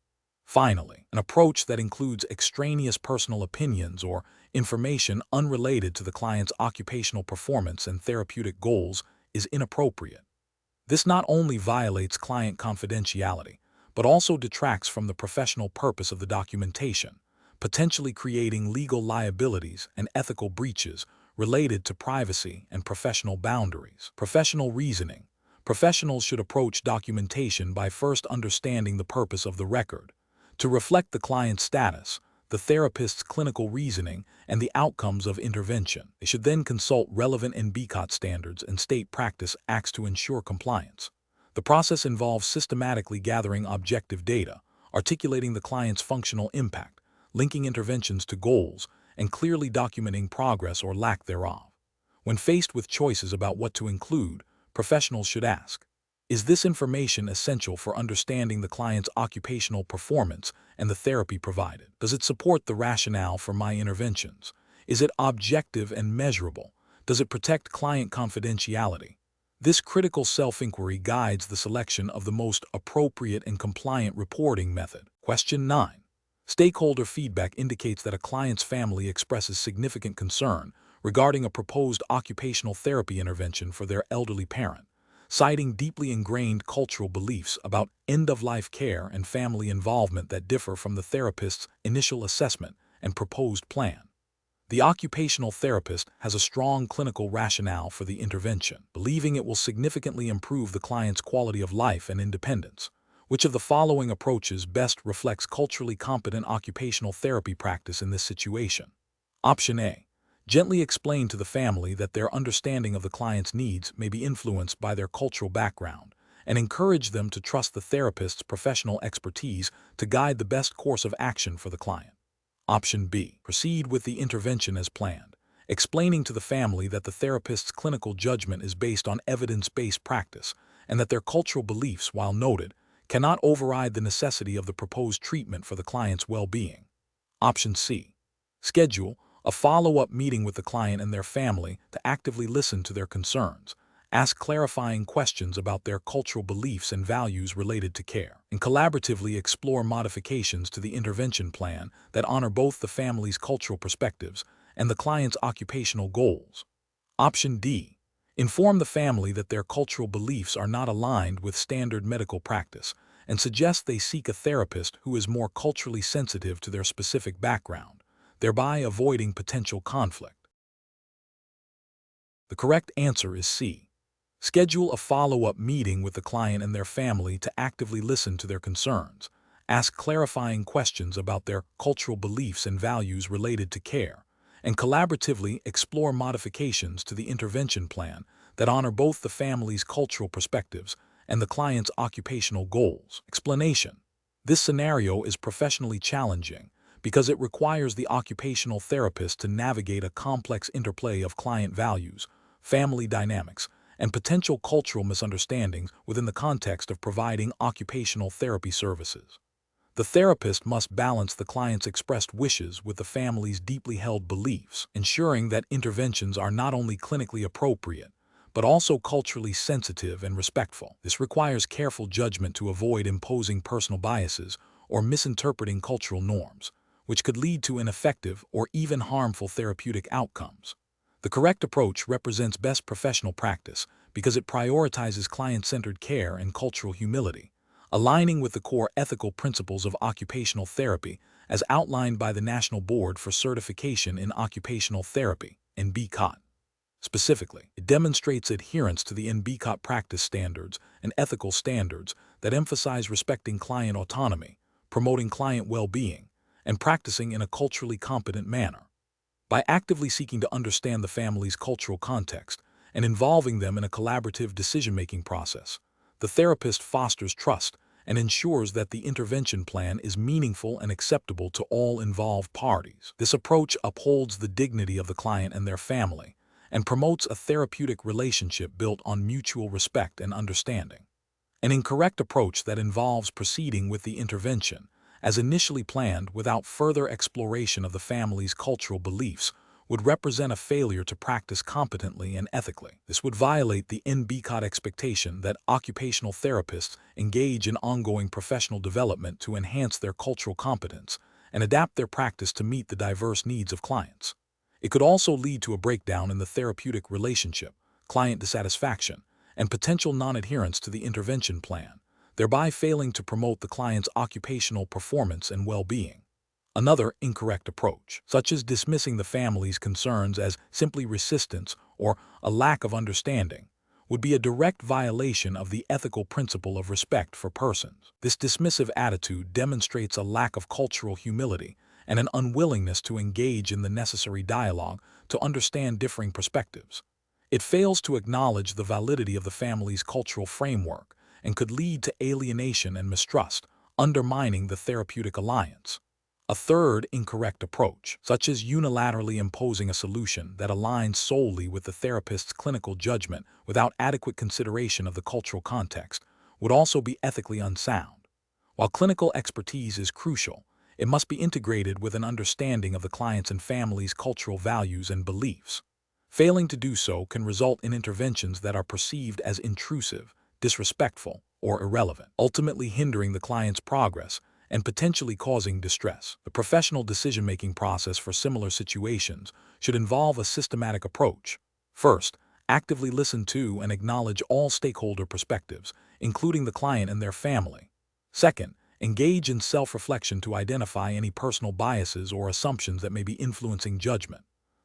Finally, an approach that includes extraneous personal opinions or information unrelated to the client's occupational performance and therapeutic goals is inappropriate. This not only violates client confidentiality, but also detracts from the professional purpose of the documentation, potentially creating legal liabilities and ethical breaches related to privacy and professional boundaries. Professional reasoning. Professionals should approach documentation by first understanding the purpose of the record, to reflect the client's status, the therapist's clinical reasoning, and the outcomes of intervention. They should then consult relevant NBCOT standards and state practice acts to ensure compliance. The process involves systematically gathering objective data, articulating the client's functional impact, linking interventions to goals, and clearly documenting progress or lack thereof. When faced with choices about what to include, professionals should ask, is this information essential for understanding the client's occupational performance and the therapy provided? Does it support the rationale for my interventions? Is it objective and measurable? Does it protect client confidentiality? This critical self-inquiry guides the selection of the most appropriate and compliant reporting method. Question 9. Stakeholder feedback indicates that a client's family expresses significant concern regarding a proposed occupational therapy intervention for their elderly parent, citing deeply ingrained cultural beliefs about end-of-life care and family involvement that differ from the therapist's initial assessment and proposed plan. The occupational therapist has a strong clinical rationale for the intervention, believing it will significantly improve the client's quality of life and independence. Which of the following approaches best reflects culturally competent occupational therapy practice in this situation? Option A. Gently explain to the family that their understanding of the client's needs may be influenced by their cultural background, and encourage them to trust the therapist's professional expertise to guide the best course of action for the client. Option B. Proceed with the intervention as planned, explaining to the family that the therapist's clinical judgment is based on evidence-based practice and that their cultural beliefs, while noted, cannot override the necessity of the proposed treatment for the client's well-being. Option C. Schedule a follow-up meeting with the client and their family to actively listen to their concerns, ask clarifying questions about their cultural beliefs and values related to care, and collaboratively explore modifications to the intervention plan that honor both the family's cultural perspectives and the client's occupational goals. Option D. Inform the family that their cultural beliefs are not aligned with standard medical practice and suggest they seek a therapist who is more culturally sensitive to their specific background, thereby avoiding potential conflict. The correct answer is C. Schedule a follow-up meeting with the client and their family to actively listen to their concerns, ask clarifying questions about their cultural beliefs and values related to care, and collaboratively explore modifications to the intervention plan that honor both the family's cultural perspectives and the client's occupational goals. Explanation. This scenario is professionally challenging because it requires the occupational therapist to navigate a complex interplay of client values, family dynamics, and potential cultural misunderstandings within the context of providing occupational therapy services. The therapist must balance the client's expressed wishes with the family's deeply held beliefs, ensuring that interventions are not only clinically appropriate, but also culturally sensitive and respectful. This requires careful judgment to avoid imposing personal biases or misinterpreting cultural norms, which could lead to ineffective or even harmful therapeutic outcomes. The correct approach represents best professional practice because it prioritizes client-centered care and cultural humility, aligning with the core ethical principles of occupational therapy as outlined by the National Board for Certification in Occupational Therapy, NBCOT. Specifically, it demonstrates adherence to the NBCOT practice standards and ethical standards that emphasize respecting client autonomy, promoting client well-being, and practicing in a culturally competent manner. By actively seeking to understand the family's cultural context and involving them in a collaborative decision-making process, the therapist fosters trust and ensures that the intervention plan is meaningful and acceptable to all involved parties. This approach upholds the dignity of the client and their family, and promotes a therapeutic relationship built on mutual respect and understanding. An incorrect approach that involves proceeding with the intervention, as initially planned without further exploration of the family's cultural beliefs, would represent a failure to practice competently and ethically. This would violate the NBCOT expectation that occupational therapists engage in ongoing professional development to enhance their cultural competence and adapt their practice to meet the diverse needs of clients. It could also lead to a breakdown in the therapeutic relationship, client dissatisfaction, and potential non-adherence to the intervention plan, thereby failing to promote the client's occupational performance and well-being. Another incorrect approach, such as dismissing the family's concerns as simply resistance or a lack of understanding, would be a direct violation of the ethical principle of respect for persons. This dismissive attitude demonstrates a lack of cultural humility and an unwillingness to engage in the necessary dialogue to understand differing perspectives. It fails to acknowledge the validity of the family's cultural framework and could lead to alienation and mistrust, undermining the therapeutic alliance. A third incorrect approach, such as unilaterally imposing a solution that aligns solely with the therapist's clinical judgment without adequate consideration of the cultural context, would also be ethically unsound. While clinical expertise is crucial, it must be integrated with an understanding of the client's and family's cultural values and beliefs. Failing to do so can result in interventions that are perceived as intrusive, disrespectful, or irrelevant, ultimately hindering the client's progress and potentially causing distress. The professional decision-making process for similar situations should involve a systematic approach. First, actively listen to and acknowledge all stakeholder perspectives, including the client and their family. Second, engage in self-reflection to identify any personal biases or assumptions that may be influencing judgment.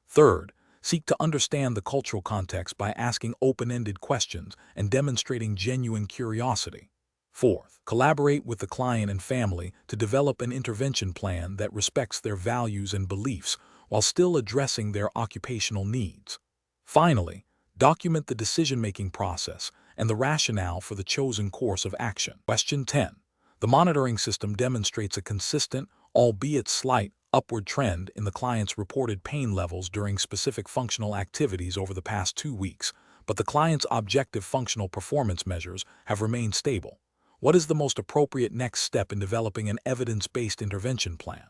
Third, seek to understand the cultural context by asking open-ended questions and demonstrating genuine curiosity. Fourth, collaborate with the client and family to develop an intervention plan that respects their values and beliefs while still addressing their occupational needs. Finally, document the decision-making process and the rationale for the chosen course of action. Question 10. The monitoring system demonstrates a consistent, albeit slight, upward trend in the client's reported pain levels during specific functional activities over the past 2 weeks, but the client's objective functional performance measures have remained stable. What is the most appropriate next step in developing an evidence-based intervention plan?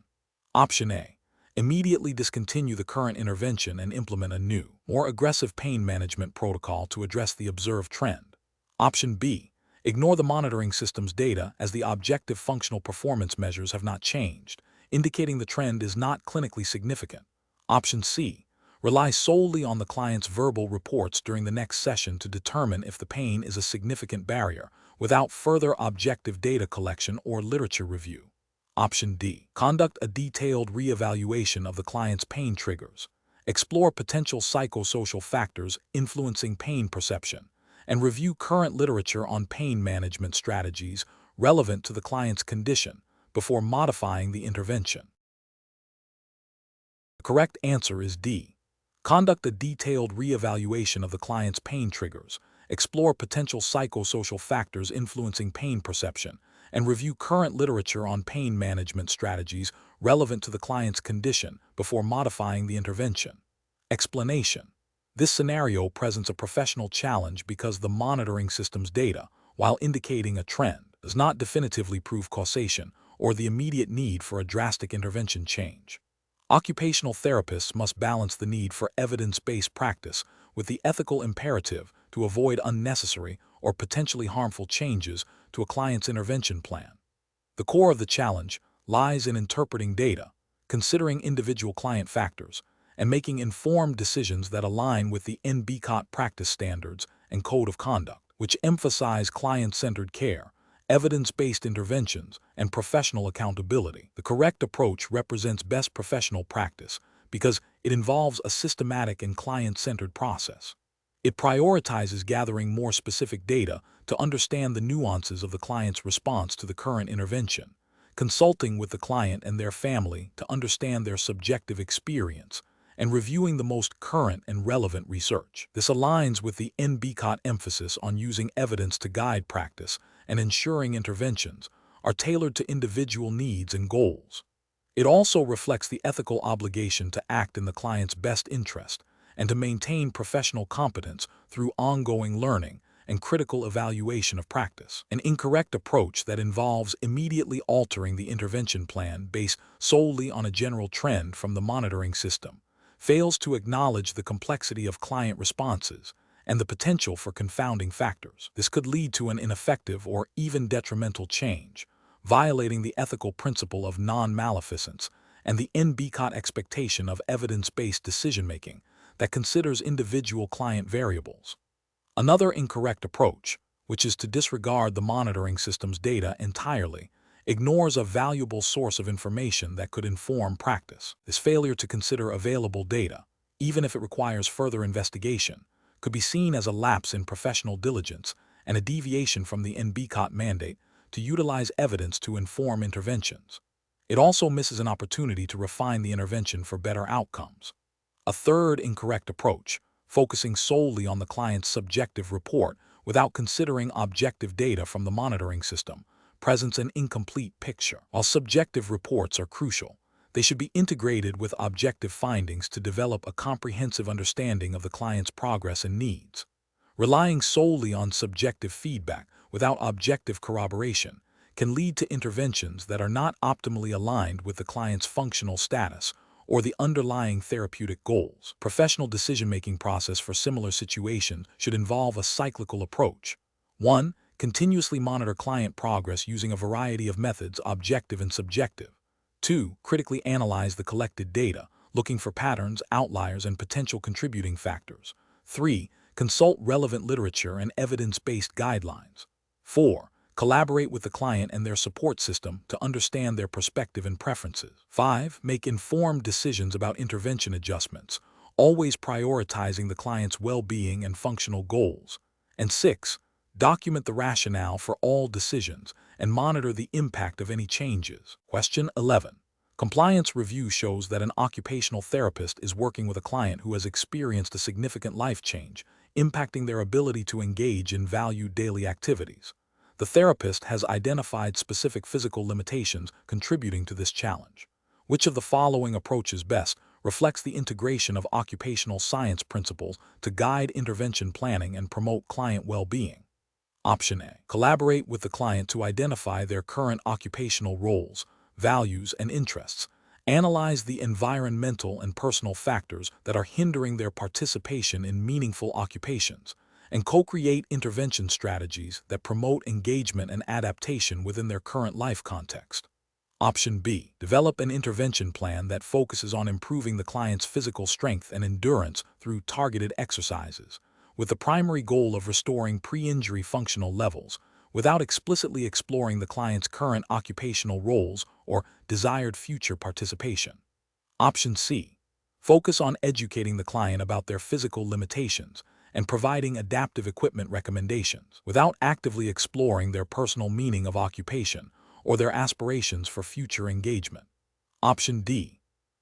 Option A. Immediately discontinue the current intervention and implement a new, more aggressive pain management protocol to address the observed trend. Option B. Ignore the monitoring system's data as the objective functional performance measures have not changed, indicating the trend is not clinically significant. Option C. Rely solely on the client's verbal reports during the next session to determine if the pain is a significant barrier, without further objective data collection or literature review. Option D. Conduct a detailed reevaluation of the client's pain triggers. Explore potential psychosocial factors influencing pain perception, and review current literature on pain management strategies relevant to the client's condition before modifying the intervention. The correct answer is D. Conduct a detailed reevaluation of the client's pain triggers, explore potential psychosocial factors influencing pain perception, and review current literature on pain management strategies relevant to the client's condition before modifying the intervention. Explanation. This scenario presents a professional challenge because the monitoring system's data, while indicating a trend, does not definitively prove causation or the immediate need for a drastic intervention change. Occupational therapists must balance the need for evidence-based practice with the ethical imperative to avoid unnecessary or potentially harmful changes to a client's intervention plan. The core of the challenge lies in interpreting data, considering individual client factors, and making informed decisions that align with the NBCOT practice standards and code of conduct, which emphasize client-centered care, evidence-based interventions, and professional accountability. The correct approach represents best professional practice because it involves a systematic and client-centered process. It prioritizes gathering more specific data to understand the nuances of the client's response to the current intervention, consulting with the client and their family to understand their subjective experience, and reviewing the most current and relevant research. This aligns with the NBCOT emphasis on using evidence to guide practice and ensuring interventions are tailored to individual needs and goals. It also reflects the ethical obligation to act in the client's best interest and to maintain professional competence through ongoing learning and critical evaluation of practice. An incorrect approach that involves immediately altering the intervention plan based solely on a general trend from the monitoring system fails to acknowledge the complexity of client responses and the potential for confounding factors. This could lead to an ineffective or even detrimental change, violating the ethical principle of non-maleficence and the NBCOT expectation of evidence-based decision-making that considers individual client variables. Another incorrect approach, which is to disregard the monitoring system's data entirely, ignores a valuable source of information that could inform practice. This failure to consider available data, even if it requires further investigation, could be seen as a lapse in professional diligence and a deviation from the NBCOT mandate to utilize evidence to inform interventions. It also misses an opportunity to refine the intervention for better outcomes. A third incorrect approach, focusing solely on the client's subjective report without considering objective data from the monitoring system, presents an incomplete picture. While subjective reports are crucial, they should be integrated with objective findings to develop a comprehensive understanding of the client's progress and needs. Relying solely on subjective feedback without objective corroboration can lead to interventions that are not optimally aligned with the client's functional status or the underlying therapeutic goals. Professional decision-making process for similar situations should involve a cyclical approach. 1. Continuously monitor client progress using a variety of methods, objective and subjective. 2. Critically analyze the collected data, looking for patterns, outliers, and potential contributing factors. 3. Consult relevant literature and evidence-based guidelines. 4. Collaborate with the client and their support system to understand their perspective and preferences. 5. Make informed decisions about intervention adjustments, always prioritizing the client's well-being and functional goals. And 6. Document the rationale for all decisions and monitor the impact of any changes. Question 11. Compliance review shows that an occupational therapist is working with a client who has experienced a significant life change, impacting their ability to engage in valued daily activities. The therapist has identified specific physical limitations contributing to this challenge. Which of the following approaches best reflects the integration of occupational science principles to guide intervention planning and promote client well-being? Option A. Collaborate with the client to identify their current occupational roles, values, and interests. Analyze the environmental and personal factors that are hindering their participation in meaningful occupations, and co-create intervention strategies that promote engagement and adaptation within their current life context. Option B. Develop an intervention plan that focuses on improving the client's physical strength and endurance through targeted exercises, with the primary goal of restoring pre-injury functional levels, without explicitly exploring the client's current occupational roles or desired future participation. Option C. Focus on educating the client about their physical limitations and providing adaptive equipment recommendations, without actively exploring their personal meaning of occupation or their aspirations for future engagement. Option D.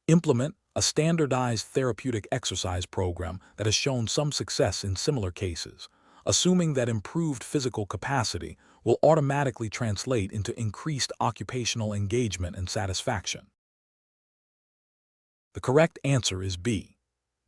Implement a standardized therapeutic exercise program that has shown some success in similar cases, assuming that improved physical capacity will automatically translate into increased occupational engagement and satisfaction. The correct answer is B.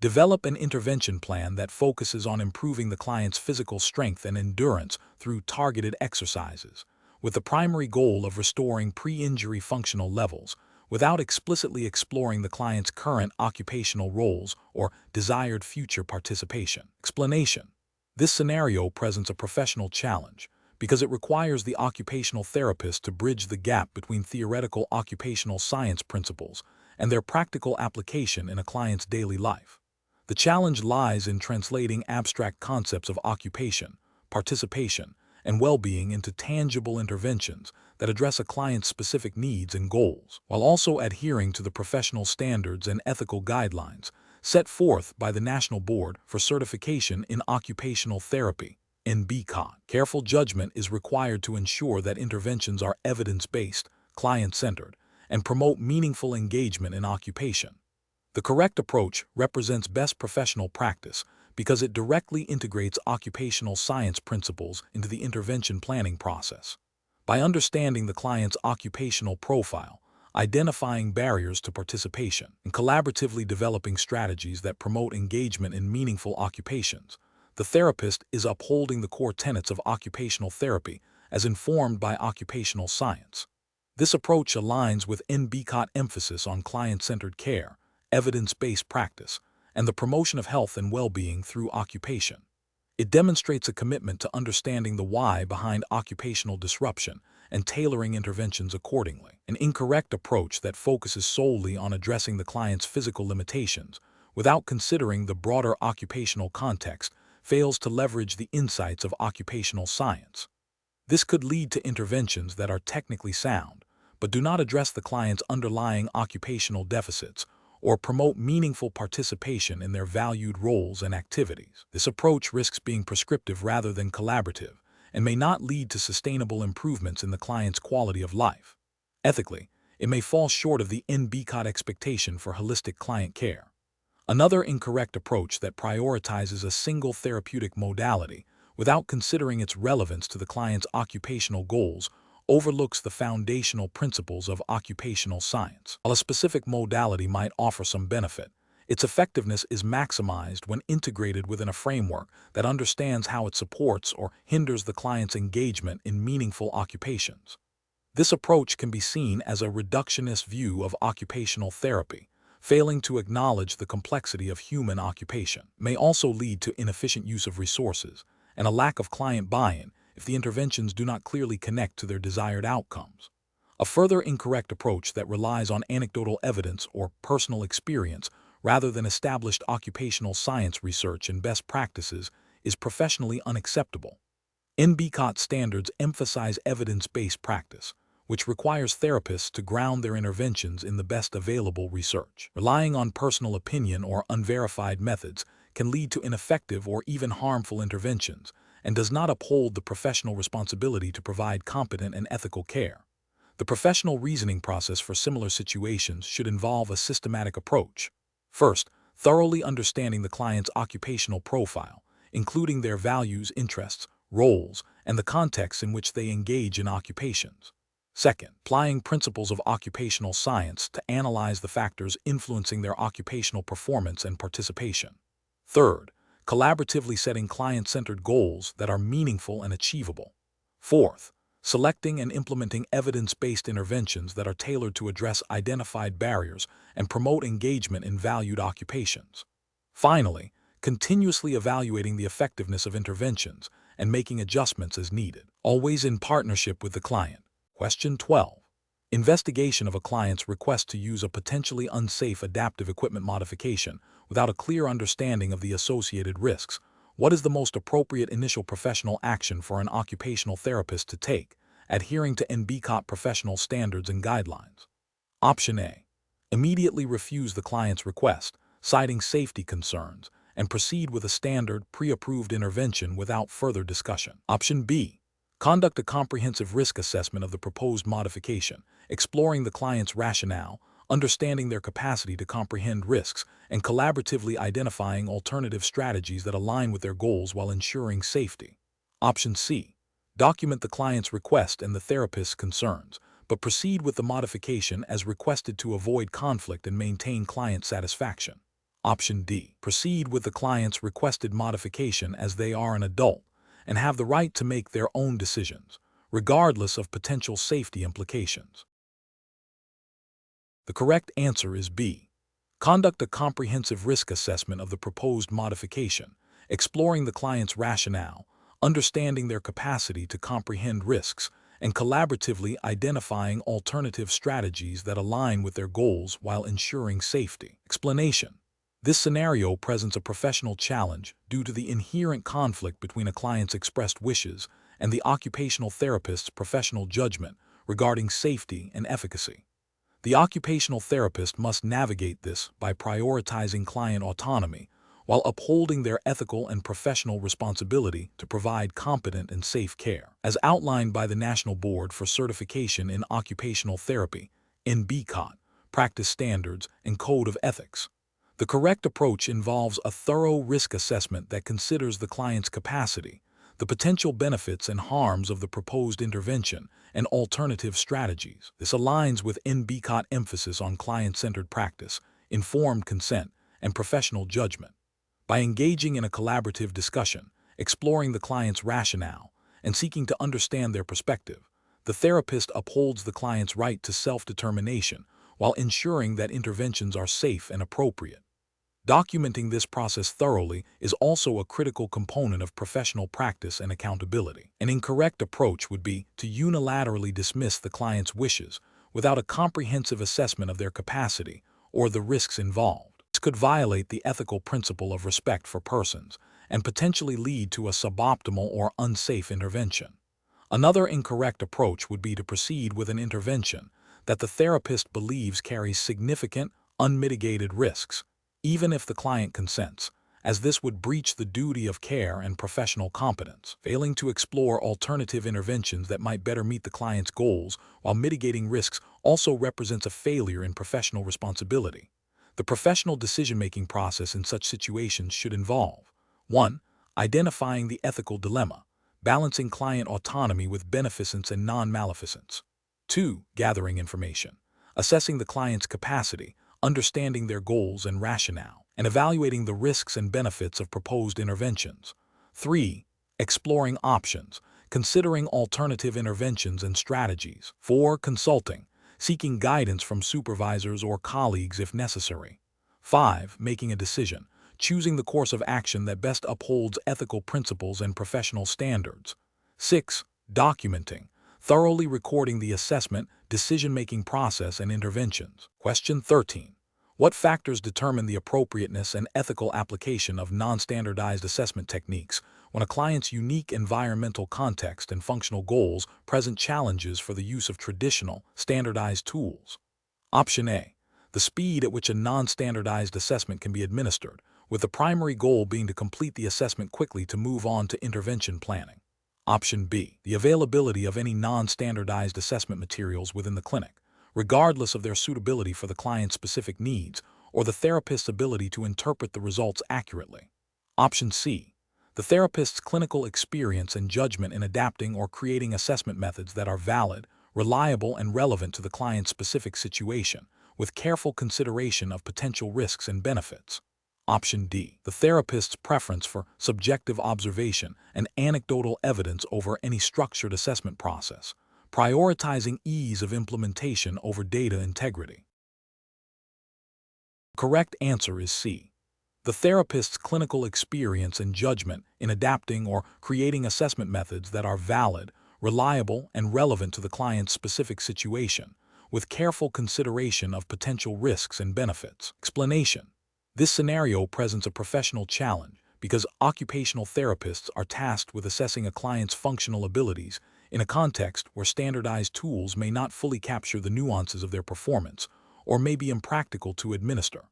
Develop an intervention plan that focuses on improving the client's physical strength and endurance through targeted exercises, with the primary goal of restoring pre-injury functional levels, without explicitly exploring the client's current occupational roles or desired future participation. Explanation. This scenario presents a professional challenge because it requires the occupational therapist to bridge the gap between theoretical occupational science principles and their practical application in a client's daily life. The challenge lies in translating abstract concepts of occupation, participation, and well-being into tangible interventions that address a client's specific needs and goals, while also adhering to the professional standards and ethical guidelines set forth by the National Board for Certification in Occupational Therapy, NBCOT. Careful judgment is required to ensure that interventions are evidence-based, client-centered, and promote meaningful engagement in occupation. The correct approach represents best professional practice because it directly integrates occupational science principles into the intervention planning process. By understanding the client's occupational profile, identifying barriers to participation, and collaboratively developing strategies that promote engagement in meaningful occupations, the therapist is upholding the core tenets of occupational therapy as informed by occupational science. This approach aligns with NBCOT emphasis on client-centered care, evidence-based practice, and the promotion of health and well-being through occupation. It demonstrates a commitment to understanding the why behind occupational disruption and tailoring interventions accordingly. An incorrect approach that focuses solely on addressing the client's physical limitations without considering the broader occupational context fails to leverage the insights of occupational science. This could lead to interventions that are technically sound, but do not address the client's underlying occupational deficits or promote meaningful participation in their valued roles and activities. This approach risks being prescriptive rather than collaborative and may not lead to sustainable improvements in the client's quality of life. Ethically, it may fall short of the NBCOT expectation for holistic client care. Another incorrect approach that prioritizes a single therapeutic modality without considering its relevance to the client's occupational goals overlooks the foundational principles of occupational science. While a specific modality might offer some benefit, its effectiveness is maximized when integrated within a framework that understands how it supports or hinders the client's engagement in meaningful occupations. This approach can be seen as a reductionist view of occupational therapy, failing to acknowledge the complexity of human occupation. May also lead to inefficient use of resources and a lack of client buy-in if the interventions do not clearly connect to their desired outcomes. A further incorrect approach that relies on anecdotal evidence or personal experience rather than established occupational science research and best practices is professionally unacceptable. NBCOT standards emphasize evidence-based practice, which requires therapists to ground their interventions in the best available research. Relying on personal opinion or unverified methods can lead to ineffective or even harmful interventions, and does not uphold the professional responsibility to provide competent and ethical care. The professional reasoning process for similar situations should involve a systematic approach. First, thoroughly understanding the client's occupational profile, including their values, interests, roles, and the context in which they engage in occupations. Second, applying principles of occupational science to analyze the factors influencing their occupational performance and participation. Third, collaboratively setting client-centered goals that are meaningful and achievable. Fourth, selecting and implementing evidence-based interventions that are tailored to address identified barriers and promote engagement in valued occupations. Finally, continuously evaluating the effectiveness of interventions and making adjustments as needed, always in partnership with the client. Question 12. Investigation of a client's request to use a potentially unsafe adaptive equipment modification without a clear understanding of the associated risks. What is the most appropriate initial professional action for an occupational therapist to take, adhering to NBCOT professional standards and guidelines? Option A. Immediately refuse the client's request, citing safety concerns, and proceed with a standard, pre-approved intervention without further discussion. Option B. Conduct a comprehensive risk assessment of the proposed modification, exploring the client's rationale, understanding their capacity to comprehend risks, and collaboratively identifying alternative strategies that align with their goals while ensuring safety. Option C. Document the client's request and the therapist's concerns, but proceed with the modification as requested to avoid conflict and maintain client satisfaction. Option D. Proceed with the client's requested modification as they are an adult and have the right to make their own decisions, regardless of potential safety implications. The correct answer is B. Conduct a comprehensive risk assessment of the proposed modification, exploring the client's rationale, understanding their capacity to comprehend risks, and collaboratively identifying alternative strategies that align with their goals while ensuring safety. Explanation. This scenario presents a professional challenge due to the inherent conflict between a client's expressed wishes and the occupational therapist's professional judgment regarding safety and efficacy. The occupational therapist must navigate this by prioritizing client autonomy while upholding their ethical and professional responsibility to provide competent and safe care. As outlined by the National Board for Certification in Occupational Therapy, NBCOT, Practice Standards, and Code of Ethics, The correct approach involves a thorough risk assessment that considers the client's capacity, the potential benefits and harms of the proposed intervention, and alternative strategies. This aligns with NBCOT emphasis on client-centered practice, informed consent, and professional judgment. By engaging in a collaborative discussion, exploring the client's rationale, and seeking to understand their perspective, the therapist upholds the client's right to self-determination while ensuring that interventions are safe and appropriate. Documenting this process thoroughly is also a critical component of professional practice and accountability. An incorrect approach would be to unilaterally dismiss the client's wishes without a comprehensive assessment of their capacity or the risks involved. This could violate the ethical principle of respect for persons and potentially lead to a suboptimal or unsafe intervention. Another incorrect approach would be to proceed with an intervention that the therapist believes carries significant, unmitigated risks, even if the client consents, as this would breach the duty of care and professional competence. Failing to explore alternative interventions that might better meet the client's goals while mitigating risks also represents a failure in professional responsibility. The professional decision-making process in such situations should involve 1. Identifying the ethical dilemma, balancing client autonomy with beneficence and non-maleficence. 2. Gathering information, assessing the client's capacity, understanding their goals and rationale, and evaluating the risks and benefits of proposed interventions. 3. Exploring options, considering alternative interventions and strategies. 4. Consulting, seeking guidance from supervisors or colleagues if necessary. 5. Making a decision, choosing the course of action that best upholds ethical principles and professional standards. 6. Documenting, thoroughly recording the assessment, decision-making process, and interventions. Question 13. What factors determine the appropriateness and ethical application of non-standardized assessment techniques when a client's unique environmental context and functional goals present challenges for the use of traditional, standardized tools? Option A. The speed at which a non-standardized assessment can be administered, with the primary goal being to complete the assessment quickly to move on to intervention planning. Option B. The availability of any non-standardized assessment materials within the clinic, regardless of their suitability for the client's specific needs or the therapist's ability to interpret the results accurately. Option C. The therapist's clinical experience and judgment in adapting or creating assessment methods that are valid, reliable, and relevant to the client's specific situation, with careful consideration of potential risks and benefits. Option D. The therapist's preference for subjective observation and anecdotal evidence over any structured assessment process, prioritizing ease of implementation over data integrity. The correct answer is C. The therapist's clinical experience and judgment in adapting or creating assessment methods that are valid, reliable, and relevant to the client's specific situation, with careful consideration of potential risks and benefits. Explanation. This scenario presents a professional challenge because occupational therapists are tasked with assessing a client's functional abilities in a context where standardized tools may not fully capture the nuances of their performance or may be impractical to administer.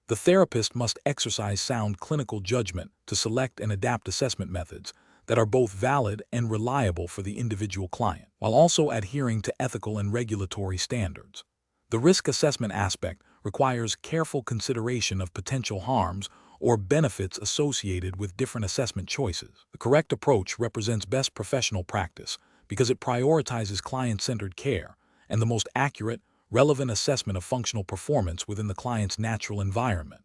The therapist must exercise sound clinical judgment to select and adapt assessment methods that are both valid and reliable for the individual client, while also adhering to ethical and regulatory standards. The risk assessment aspect requires careful consideration of potential harms or benefits associated with different assessment choices. The correct approach represents best professional practice because it prioritizes client-centered care and the most accurate, relevant assessment of functional performance within the client's natural environment.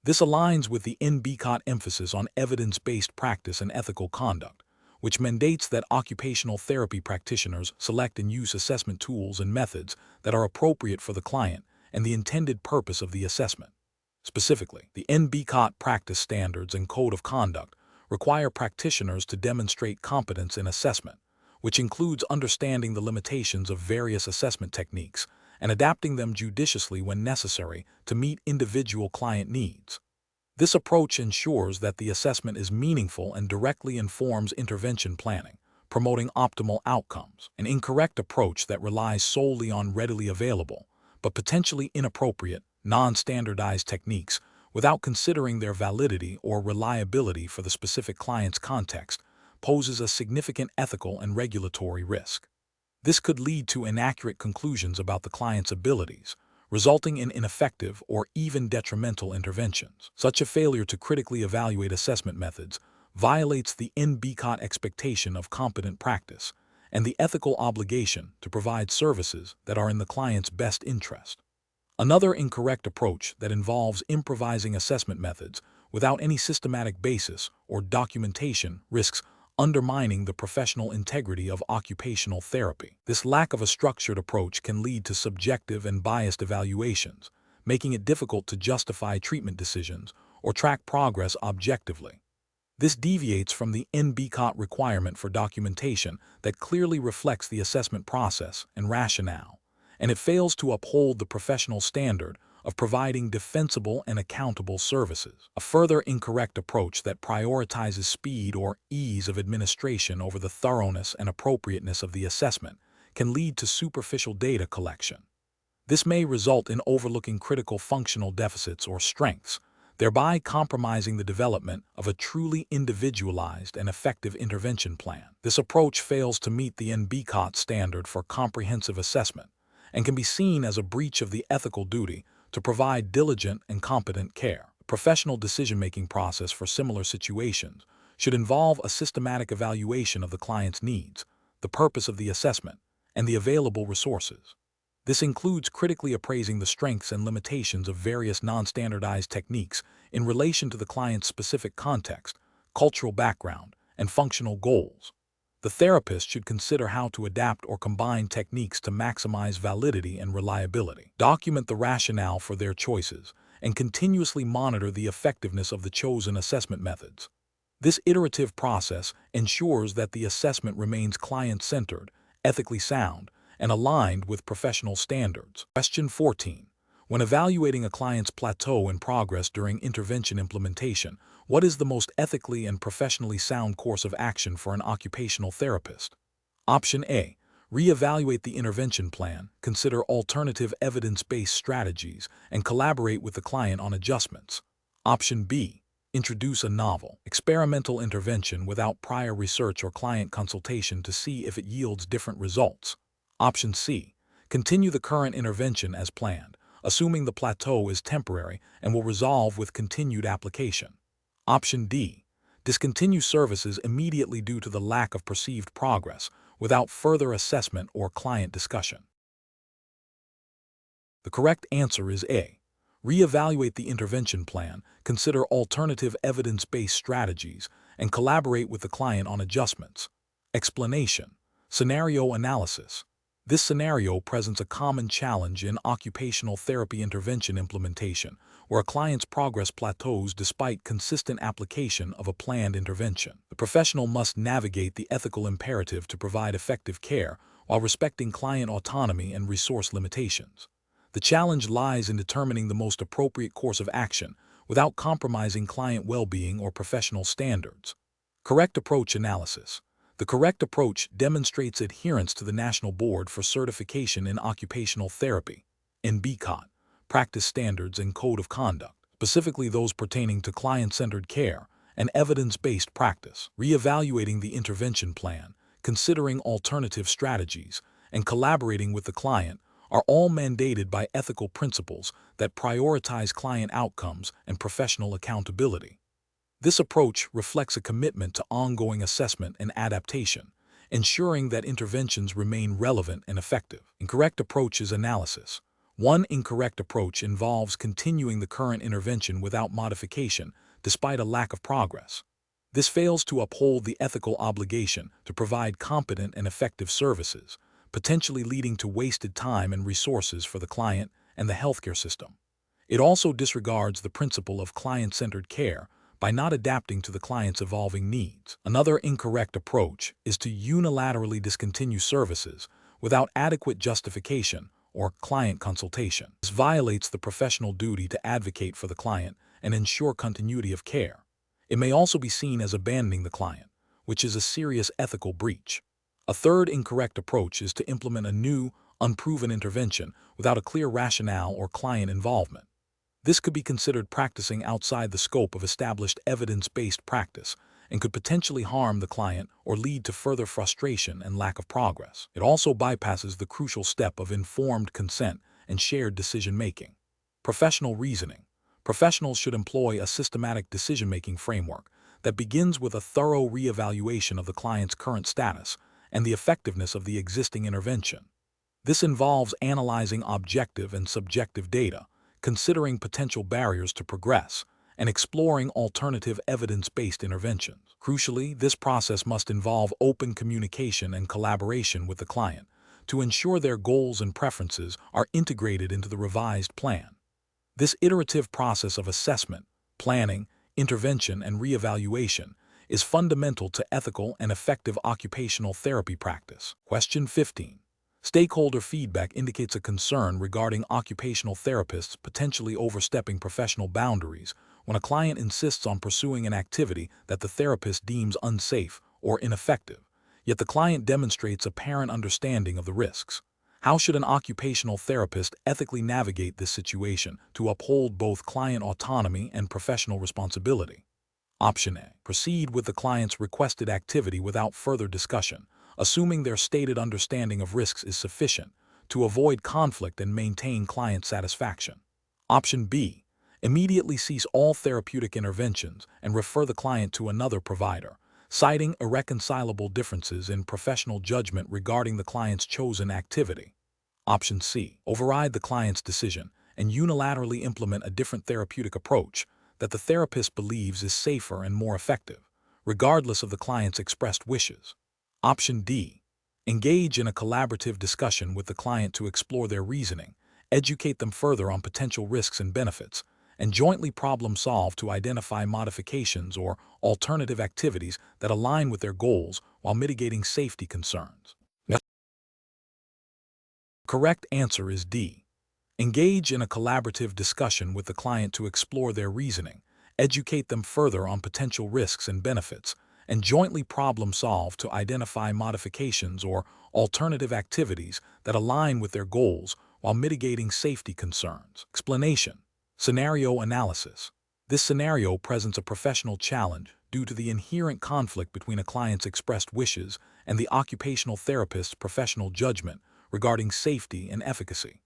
This aligns with the NBCOT emphasis on evidence-based practice and ethical conduct, which mandates that occupational therapy practitioners select and use assessment tools and methods that are appropriate for the client and the intended purpose of the assessment. Specifically, the NBCOT practice standards and code of conduct require practitioners to demonstrate competence in assessment, which includes understanding the limitations of various assessment techniques and adapting them judiciously when necessary to meet individual client needs. This approach ensures that the assessment is meaningful and directly informs intervention planning, promoting optimal outcomes. An incorrect approach that relies solely on readily available, but potentially inappropriate, non-standardized techniques without considering their validity or reliability for the specific client's context poses a significant ethical and regulatory risk. This could lead to inaccurate conclusions about the client's abilities, resulting in ineffective or even detrimental interventions. Such a failure to critically evaluate assessment methods violates the NBCOT expectation of competent practice and the ethical obligation to provide services that are in the client's best interest. Another incorrect approach that involves improvising assessment methods without any systematic basis or documentation risks undermining the professional integrity of occupational therapy. This lack of a structured approach can lead to subjective and biased evaluations, making it difficult to justify treatment decisions or track progress objectively. This deviates from the NBCOT requirement for documentation that clearly reflects the assessment process and rationale, and it fails to uphold the professional standard of providing defensible and accountable services. A further incorrect approach that prioritizes speed or ease of administration over the thoroughness and appropriateness of the assessment can lead to superficial data collection. This may result in overlooking critical functional deficits or strengths, thereby compromising the development of a truly individualized and effective intervention plan. This approach fails to meet the NBCOT standard for comprehensive assessment and can be seen as a breach of the ethical duty to provide diligent and competent care. The professional decision-making process for similar situations should involve a systematic evaluation of the client's needs, the purpose of the assessment, and the available resources. This includes critically appraising the strengths and limitations of various non-standardized techniques in relation to the client's specific context, cultural background, and functional goals. The therapist should consider how to adapt or combine techniques to maximize validity and reliability. Document the rationale for their choices and continuously monitor the effectiveness of the chosen assessment methods. This iterative process ensures that the assessment remains client-centered, ethically sound, and aligned with professional standards. Question 14. When evaluating a client's plateau in progress during intervention implementation, what is the most ethically and professionally sound course of action for an occupational therapist? Option A. Reevaluate the intervention plan, consider alternative evidence-based strategies, and collaborate with the client on adjustments. Option B. Introduce a novel, experimental intervention without prior research or client consultation to see if it yields different results. Option C. Continue the current intervention as planned, assuming the plateau is temporary and will resolve with continued application. Option D. Discontinue services immediately due to the lack of perceived progress without further assessment or client discussion. The correct answer is A. Reevaluate the intervention plan, consider alternative evidence-based strategies, and collaborate with the client on adjustments. Explanation. Scenario analysis. This scenario presents a common challenge in occupational therapy intervention implementation, where a client's progress plateaus despite consistent application of a planned intervention. The professional must navigate the ethical imperative to provide effective care while respecting client autonomy and resource limitations. The challenge lies in determining the most appropriate course of action without compromising client well-being or professional standards. Correct approach analysis. The correct approach demonstrates adherence to the National Board for Certification in Occupational Therapy, NBCOT, practice standards and code of conduct, specifically those pertaining to client-centered care and evidence-based practice. Reevaluating the intervention plan, considering alternative strategies, and collaborating with the client are all mandated by ethical principles that prioritize client outcomes and professional accountability. This approach reflects a commitment to ongoing assessment and adaptation, ensuring that interventions remain relevant and effective. Incorrect approach is analysis. One incorrect approach involves continuing the current intervention without modification, despite a lack of progress. This fails to uphold the ethical obligation to provide competent and effective services, potentially leading to wasted time and resources for the client and the healthcare system. It also disregards the principle of client-centered care by not adapting to the client's evolving needs. Another incorrect approach is to unilaterally discontinue services without adequate justification or client consultation. This violates the professional duty to advocate for the client and ensure continuity of care. It may also be seen as abandoning the client, which is a serious ethical breach. A third incorrect approach is to implement a new, unproven intervention without a clear rationale or client involvement. This could be considered practicing outside the scope of established evidence-based practice and could potentially harm the client or lead to further frustration and lack of progress. It also bypasses the crucial step of informed consent and shared decision-making. Professional reasoning. Professionals should employ a systematic decision-making framework that begins with a thorough reevaluation of the client's current status and the effectiveness of the existing intervention. This involves analyzing objective and subjective data, considering potential barriers to progress, and exploring alternative evidence-based interventions. Crucially, this process must involve open communication and collaboration with the client to ensure their goals and preferences are integrated into the revised plan. This iterative process of assessment, planning, intervention, and reevaluation is fundamental to ethical and effective occupational therapy practice. Question 15. Stakeholder feedback indicates a concern regarding occupational therapists potentially overstepping professional boundaries when a client insists on pursuing an activity that the therapist deems unsafe or ineffective, yet the client demonstrates apparent understanding of the risks. How should an occupational therapist ethically navigate this situation to uphold both client autonomy and professional responsibility? Option A. Proceed with the client's requested activity without further discussion, assuming their stated understanding of risks is sufficient to avoid conflict and maintain client satisfaction. Option B. Immediately cease all therapeutic interventions and refer the client to another provider, citing irreconcilable differences in professional judgment regarding the client's chosen activity. Option C. Override the client's decision and unilaterally implement a different therapeutic approach that the therapist believes is safer and more effective, regardless of the client's expressed wishes. Option D. Engage in a collaborative discussion with the client to explore their reasoning, educate them further on potential risks and benefits, and jointly problem-solve to identify modifications or alternative activities that align with their goals while mitigating safety concerns. The correct answer is D. Engage in a collaborative discussion with the client to explore their reasoning, educate them further on potential risks and benefits, and jointly problem-solve to identify modifications or alternative activities that align with their goals while mitigating safety concerns. Explanation. Scenario analysis. This scenario presents a professional challenge due to the inherent conflict between a client's expressed wishes and the occupational therapist's professional judgment regarding safety and efficacy.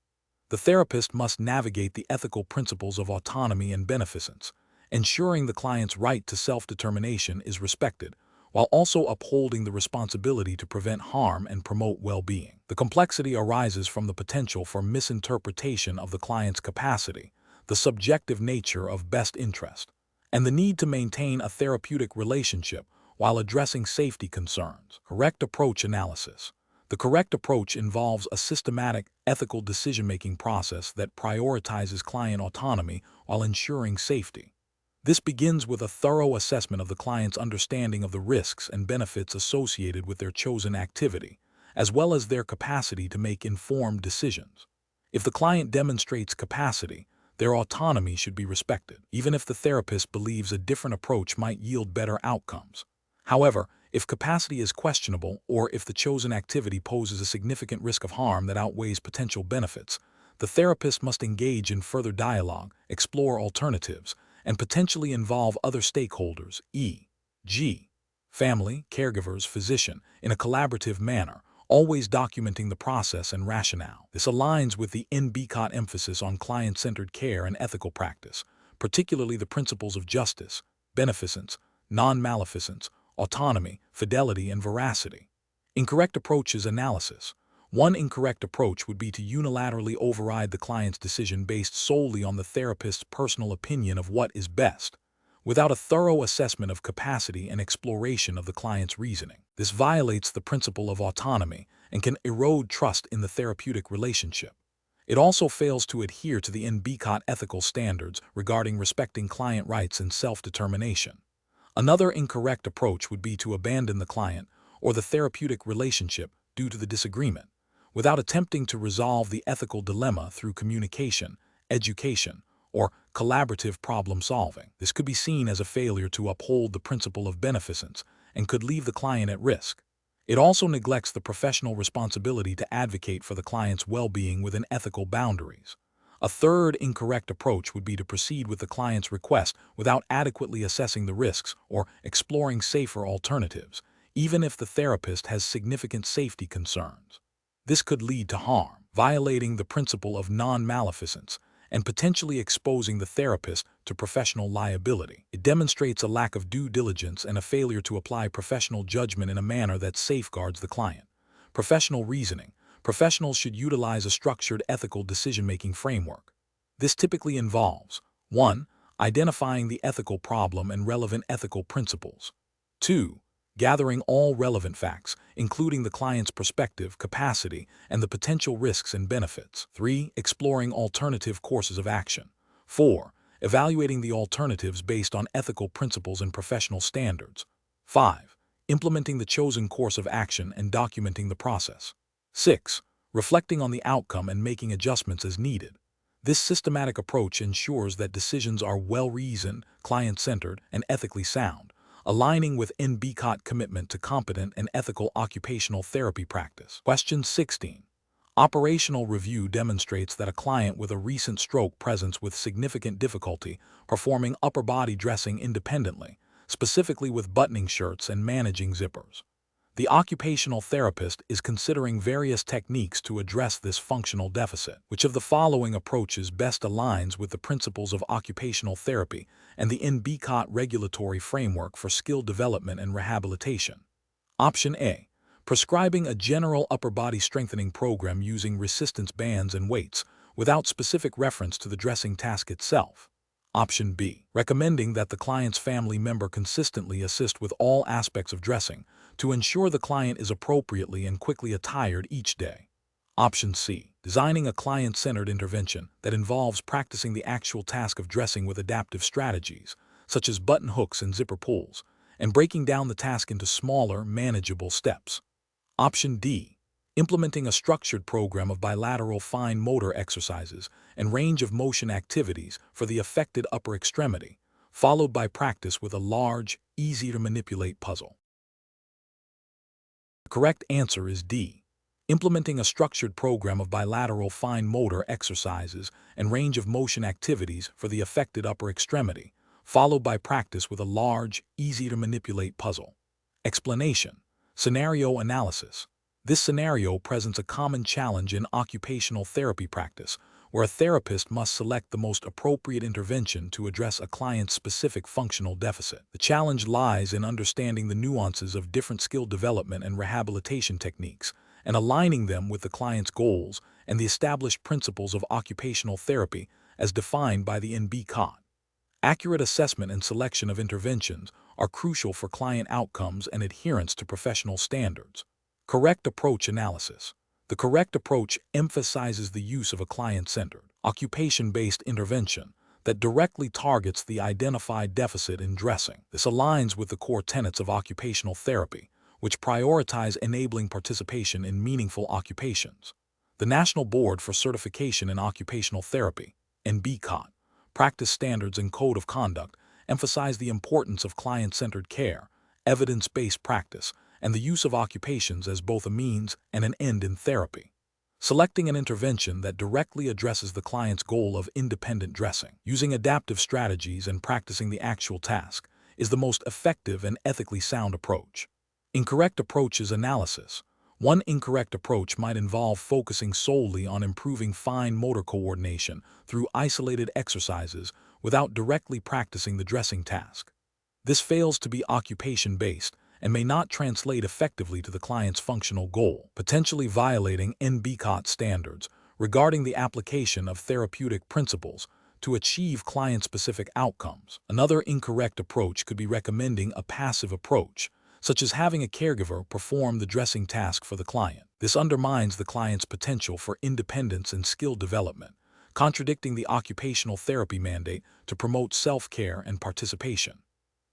The therapist must navigate the ethical principles of autonomy and beneficence, ensuring the client's right to self-determination is respected, while also upholding the responsibility to prevent harm and promote well-being. The complexity arises from the potential for misinterpretation of the client's capacity, the subjective nature of best interest, and the need to maintain a therapeutic relationship while addressing safety concerns. Correct approach analysis. The correct approach involves a systematic, ethical decision-making process that prioritizes client autonomy while ensuring safety. This begins with a thorough assessment of the client's understanding of the risks and benefits associated with their chosen activity, as well as their capacity to make informed decisions. If the client demonstrates capacity, their autonomy should be respected, even if the therapist believes a different approach might yield better outcomes. However, if capacity is questionable or if the chosen activity poses a significant risk of harm that outweighs potential benefits, the therapist must engage in further dialogue, explore alternatives, and potentially involve other stakeholders, e.g., family, caregivers, physician, in a collaborative manner, always documenting the process and rationale. This aligns with the NBCOT emphasis on client-centered care and ethical practice, particularly the principles of justice, beneficence, non-maleficence, autonomy, fidelity, and veracity. Incorrect approaches analysis. One incorrect approach would be to unilaterally override the client's decision based solely on the therapist's personal opinion of what is best, without a thorough assessment of capacity and exploration of the client's reasoning. This violates the principle of autonomy and can erode trust in the therapeutic relationship. It also fails to adhere to the NBCOT ethical standards regarding respecting client rights and self-determination. Another incorrect approach would be to abandon the client or the therapeutic relationship due to the disagreement, without attempting to resolve the ethical dilemma through communication, education, or collaborative problem-solving. This could be seen as a failure to uphold the principle of beneficence and could leave the client at risk. It also neglects the professional responsibility to advocate for the client's well-being within ethical boundaries. A third incorrect approach would be to proceed with the client's request without adequately assessing the risks or exploring safer alternatives, even if the therapist has significant safety concerns. This could lead to harm. violating the principle of non-maleficence and potentially exposing the therapist to professional liability. It demonstrates a lack of due diligence and a failure to apply professional judgment in a manner that safeguards the client. Professional reasoning. Professionals should utilize a structured ethical decision-making framework. This typically involves 1. Identifying the ethical problem and relevant ethical principles. 2. Gathering all relevant facts, including the client's perspective, capacity, and the potential risks and benefits. 3. Exploring alternative courses of action. 4. Evaluating the alternatives based on ethical principles and professional standards. 5. Implementing the chosen course of action and documenting the process. 6. Reflecting on the outcome and making adjustments as needed. This systematic approach ensures that decisions are well-reasoned, client-centered, and ethically sound, aligning with NBCOT commitment to competent and ethical occupational therapy practice. Question 16. Operational review demonstrates that a client with a recent stroke presents with significant difficulty performing upper body dressing independently, specifically with buttoning shirts and managing zippers. The occupational therapist is considering various techniques to address this functional deficit. Which of the following approaches best aligns with the principles of occupational therapy and the NBCOT regulatory framework for skill development and rehabilitation? Option A. Prescribing a general upper body strengthening program using resistance bands and weights without specific reference to the dressing task itself. Option B. Recommending that the client's family member consistently assist with all aspects of dressing to ensure the client is appropriately and quickly attired each day. Option C. Designing a client-centered intervention that involves practicing the actual task of dressing with adaptive strategies, such as button hooks and zipper pulls, and breaking down the task into smaller, manageable steps. Option D. Implementing a structured program of bilateral fine motor exercises and range of motion activities for the affected upper extremity, followed by practice with a large, easy-to-manipulate puzzle. The correct answer is D. Implementing a structured program of bilateral fine motor exercises and range of motion activities for the affected upper extremity, followed by practice with a large, easy-to-manipulate puzzle. Explanation. Scenario analysis. This scenario presents a common challenge in occupational therapy practice, where a therapist must select the most appropriate intervention to address a client's specific functional deficit. The challenge lies in understanding the nuances of different skill development and rehabilitation techniques, and aligning them with the client's goals and the established principles of occupational therapy as defined by the NBCOT. Accurate assessment and selection of interventions are crucial for client outcomes and adherence to professional standards. Correct approach analysis. The correct approach emphasizes the use of a client-centered, occupation-based intervention that directly targets the identified deficit in dressing. This aligns with the core tenets of occupational therapy, which prioritize enabling participation in meaningful occupations. The National Board for Certification in Occupational Therapy, NBCOT, practice standards and code of conduct emphasize the importance of client-centered care, evidence-based practice, and the use of occupations as both a means and an end in therapy. Selecting an intervention that directly addresses the client's goal of independent dressing, using adaptive strategies and practicing the actual task, is the most effective and ethically sound approach. Incorrect approaches analysis. One incorrect approach might involve focusing solely on improving fine motor coordination through isolated exercises without directly practicing the dressing task. This fails to be occupation-based and may not translate effectively to the client's functional goal, potentially violating NBCOT standards regarding the application of therapeutic principles to achieve client-specific outcomes. Another incorrect approach could be recommending a passive approach, such as having a caregiver perform the dressing task for the client. This undermines the client's potential for independence and skill development, contradicting the occupational therapy mandate to promote self-care and participation.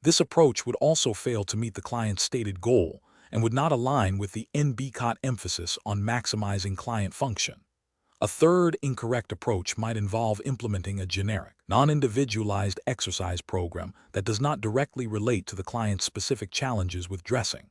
This approach would also fail to meet the client's stated goal and would not align with the NBCOT emphasis on maximizing client function. A third incorrect approach might involve implementing a generic, non-individualized exercise program that does not directly relate to the client's specific challenges with dressing.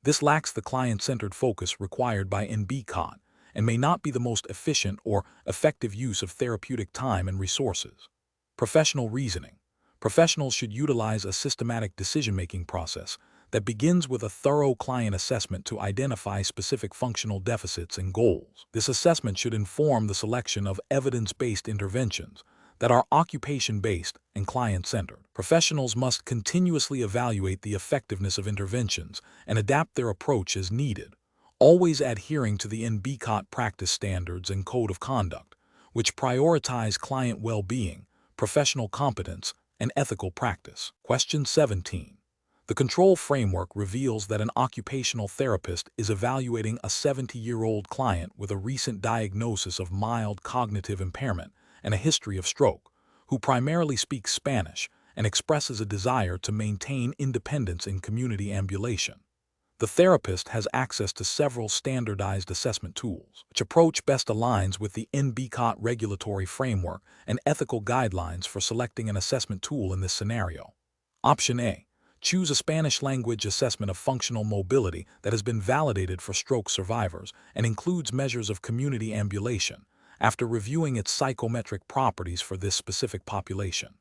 This lacks the client-centered focus required by NBCOT and may not be the most efficient or effective use of therapeutic time and resources. Professional reasoning. Professionals should utilize a systematic decision-making process that begins with a thorough client assessment to identify specific functional deficits and goals. This assessment should inform the selection of evidence-based interventions that are occupation-based and client-centered. Professionals must continuously evaluate the effectiveness of interventions and adapt their approach as needed, always adhering to the NBCOT practice standards and code of conduct, which prioritize client well-being, professional competence, and ethical practice. Question 17. The control framework reveals that an occupational therapist is evaluating a 70-year-old client with a recent diagnosis of mild cognitive impairment and a history of stroke, who primarily speaks Spanish and expresses a desire to maintain independence in community ambulation. The therapist has access to several standardized assessment tools, which approach best aligns with the NBCOT regulatory framework and ethical guidelines for selecting an assessment tool in this scenario. Option A. Choose a Spanish-language assessment of functional mobility that has been validated for stroke survivors and includes measures of community ambulation, after reviewing its psychometric properties for this specific population.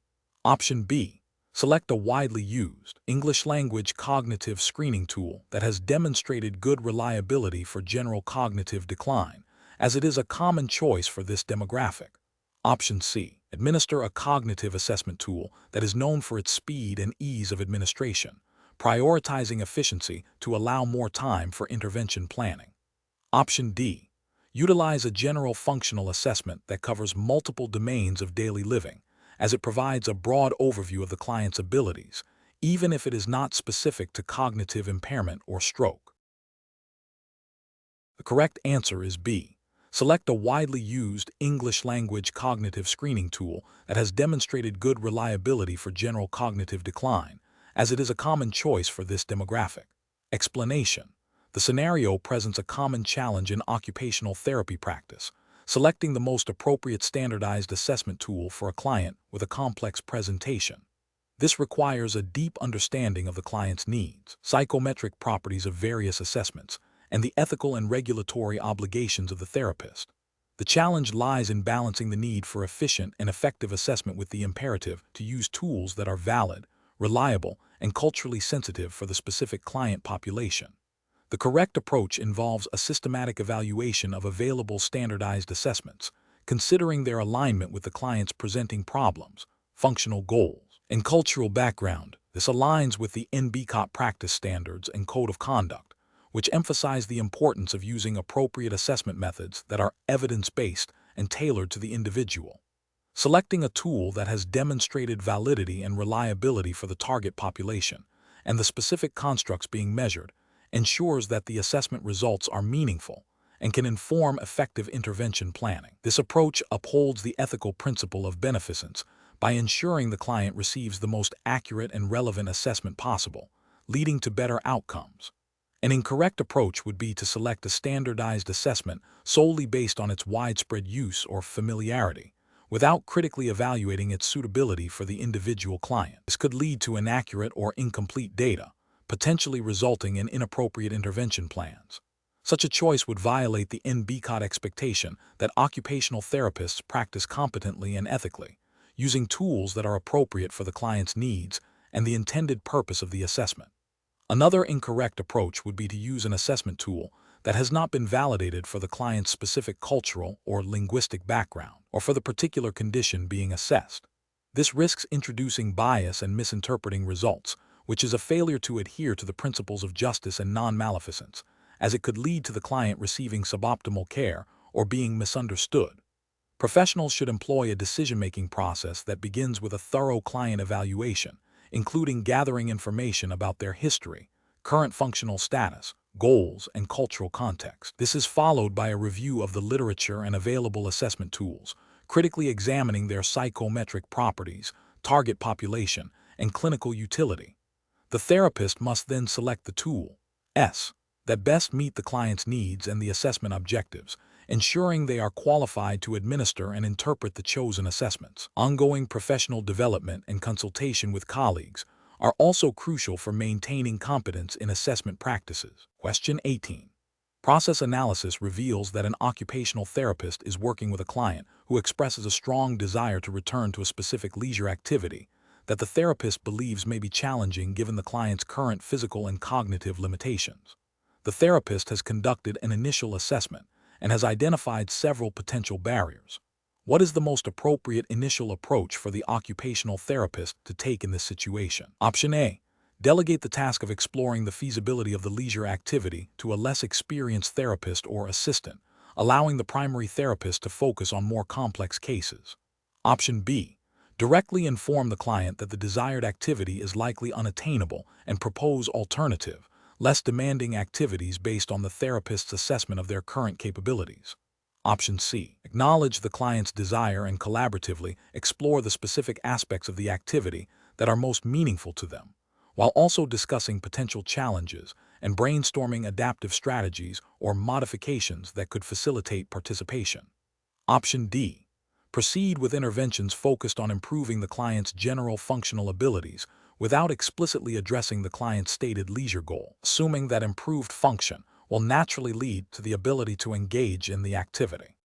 Option B. Select a widely used English-language cognitive screening tool that has demonstrated good reliability for general cognitive decline, as it is a common choice for this demographic. Option C. Administer a cognitive assessment tool that is known for its speed and ease of administration, prioritizing efficiency to allow more time for intervention planning. Option D. Utilize a general functional assessment that covers multiple domains of daily living, as it provides a broad overview of the client's abilities, even if it is not specific to cognitive impairment or stroke. The correct answer is B. Select a widely used English-language cognitive screening tool that has demonstrated good reliability for general cognitive decline, as it is a common choice for this demographic. Explanation. The scenario presents a common challenge in occupational therapy practice, selecting the most appropriate standardized assessment tool for a client with a complex presentation. This requires a deep understanding of the client's needs, psychometric properties of various assessments, and the ethical and regulatory obligations of the therapist. The challenge lies in balancing the need for efficient and effective assessment with the imperative to use tools that are valid, reliable, and culturally sensitive for the specific client population. The correct approach involves a systematic evaluation of available standardized assessments, considering their alignment with the client's presenting problems, functional goals, and cultural background. This aligns with the NBCOT practice standards and code of conduct, which emphasize the importance of using appropriate assessment methods that are evidence-based and tailored to the individual. Selecting a tool that has demonstrated validity and reliability for the target population and the specific constructs being measured ensures that the assessment results are meaningful and can inform effective intervention planning. This approach upholds the ethical principle of beneficence by ensuring the client receives the most accurate and relevant assessment possible, leading to better outcomes. An incorrect approach would be to select a standardized assessment solely based on its widespread use or familiarity, without critically evaluating its suitability for the individual client. This could lead to inaccurate or incomplete data, potentially resulting in inappropriate intervention plans. Such a choice would violate the NBCOT expectation that occupational therapists practice competently and ethically, using tools that are appropriate for the client's needs and the intended purpose of the assessment. Another incorrect approach would be to use an assessment tool that has not been validated for the client's specific cultural or linguistic background, or for the particular condition being assessed. This risks introducing bias and misinterpreting results, which is a failure to adhere to the principles of justice and non-maleficence, as it could lead to the client receiving suboptimal care or being misunderstood. Professionals should employ a decision-making process that begins with a thorough client evaluation, including gathering information about their history, current functional status, goals, and cultural context. This is followed by a review of the literature and available assessment tools, critically examining their psychometric properties, target population, and clinical utility. The therapist must then select the tools that best meet the client's needs and the assessment objectives, ensuring they are qualified to administer and interpret the chosen assessments. Ongoing professional development and consultation with colleagues are also crucial for maintaining competence in assessment practices. Question 18. Process analysis reveals that an occupational therapist is working with a client who expresses a strong desire to return to a specific leisure activity that the therapist believes may be challenging given the client's current physical and cognitive limitations. The therapist has conducted an initial assessment and has identified several potential barriers. What is the most appropriate initial approach for the occupational therapist to take in this situation? Option A. Delegate the task of exploring the feasibility of the leisure activity to a less experienced therapist or assistant, allowing the primary therapist to focus on more complex cases. Option B. Directly inform the client that the desired activity is likely unattainable and propose alternative, less demanding activities based on the therapist's assessment of their current capabilities. Option C. Acknowledge the client's desire and collaboratively explore the specific aspects of the activity that are most meaningful to them, while also discussing potential challenges and brainstorming adaptive strategies or modifications that could facilitate participation. Option D. Proceed with interventions focused on improving the client's general functional abilities without explicitly addressing the client's stated leisure goal, assuming that improved function will naturally lead to the ability to engage in the activity.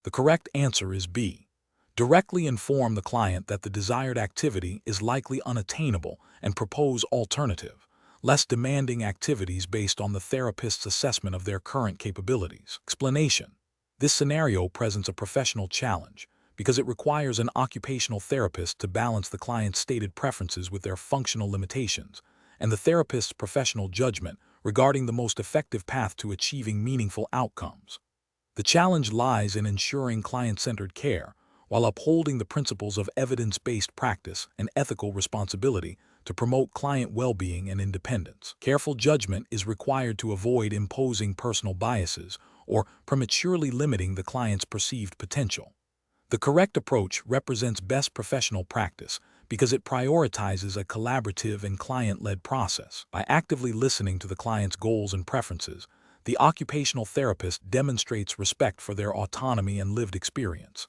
The correct answer is B. Directly inform the client that the desired activity is likely unattainable and propose alternative, less demanding activities based on the therapist's assessment of their current capabilities. Explanation. This scenario presents a professional challenge because it requires an occupational therapist to balance the client's stated preferences with their functional limitations and the therapist's professional judgment regarding the most effective path to achieving meaningful outcomes. The challenge lies in ensuring client-centered care while upholding the principles of evidence-based practice and ethical responsibility to promote client well-being and independence. Careful judgment is required to avoid imposing personal biases or prematurely limiting the client's perceived potential. The correct approach represents best professional practice because it prioritizes a collaborative and client-led process. By actively listening to the client's goals and preferences, the occupational therapist demonstrates respect for their autonomy and lived experience.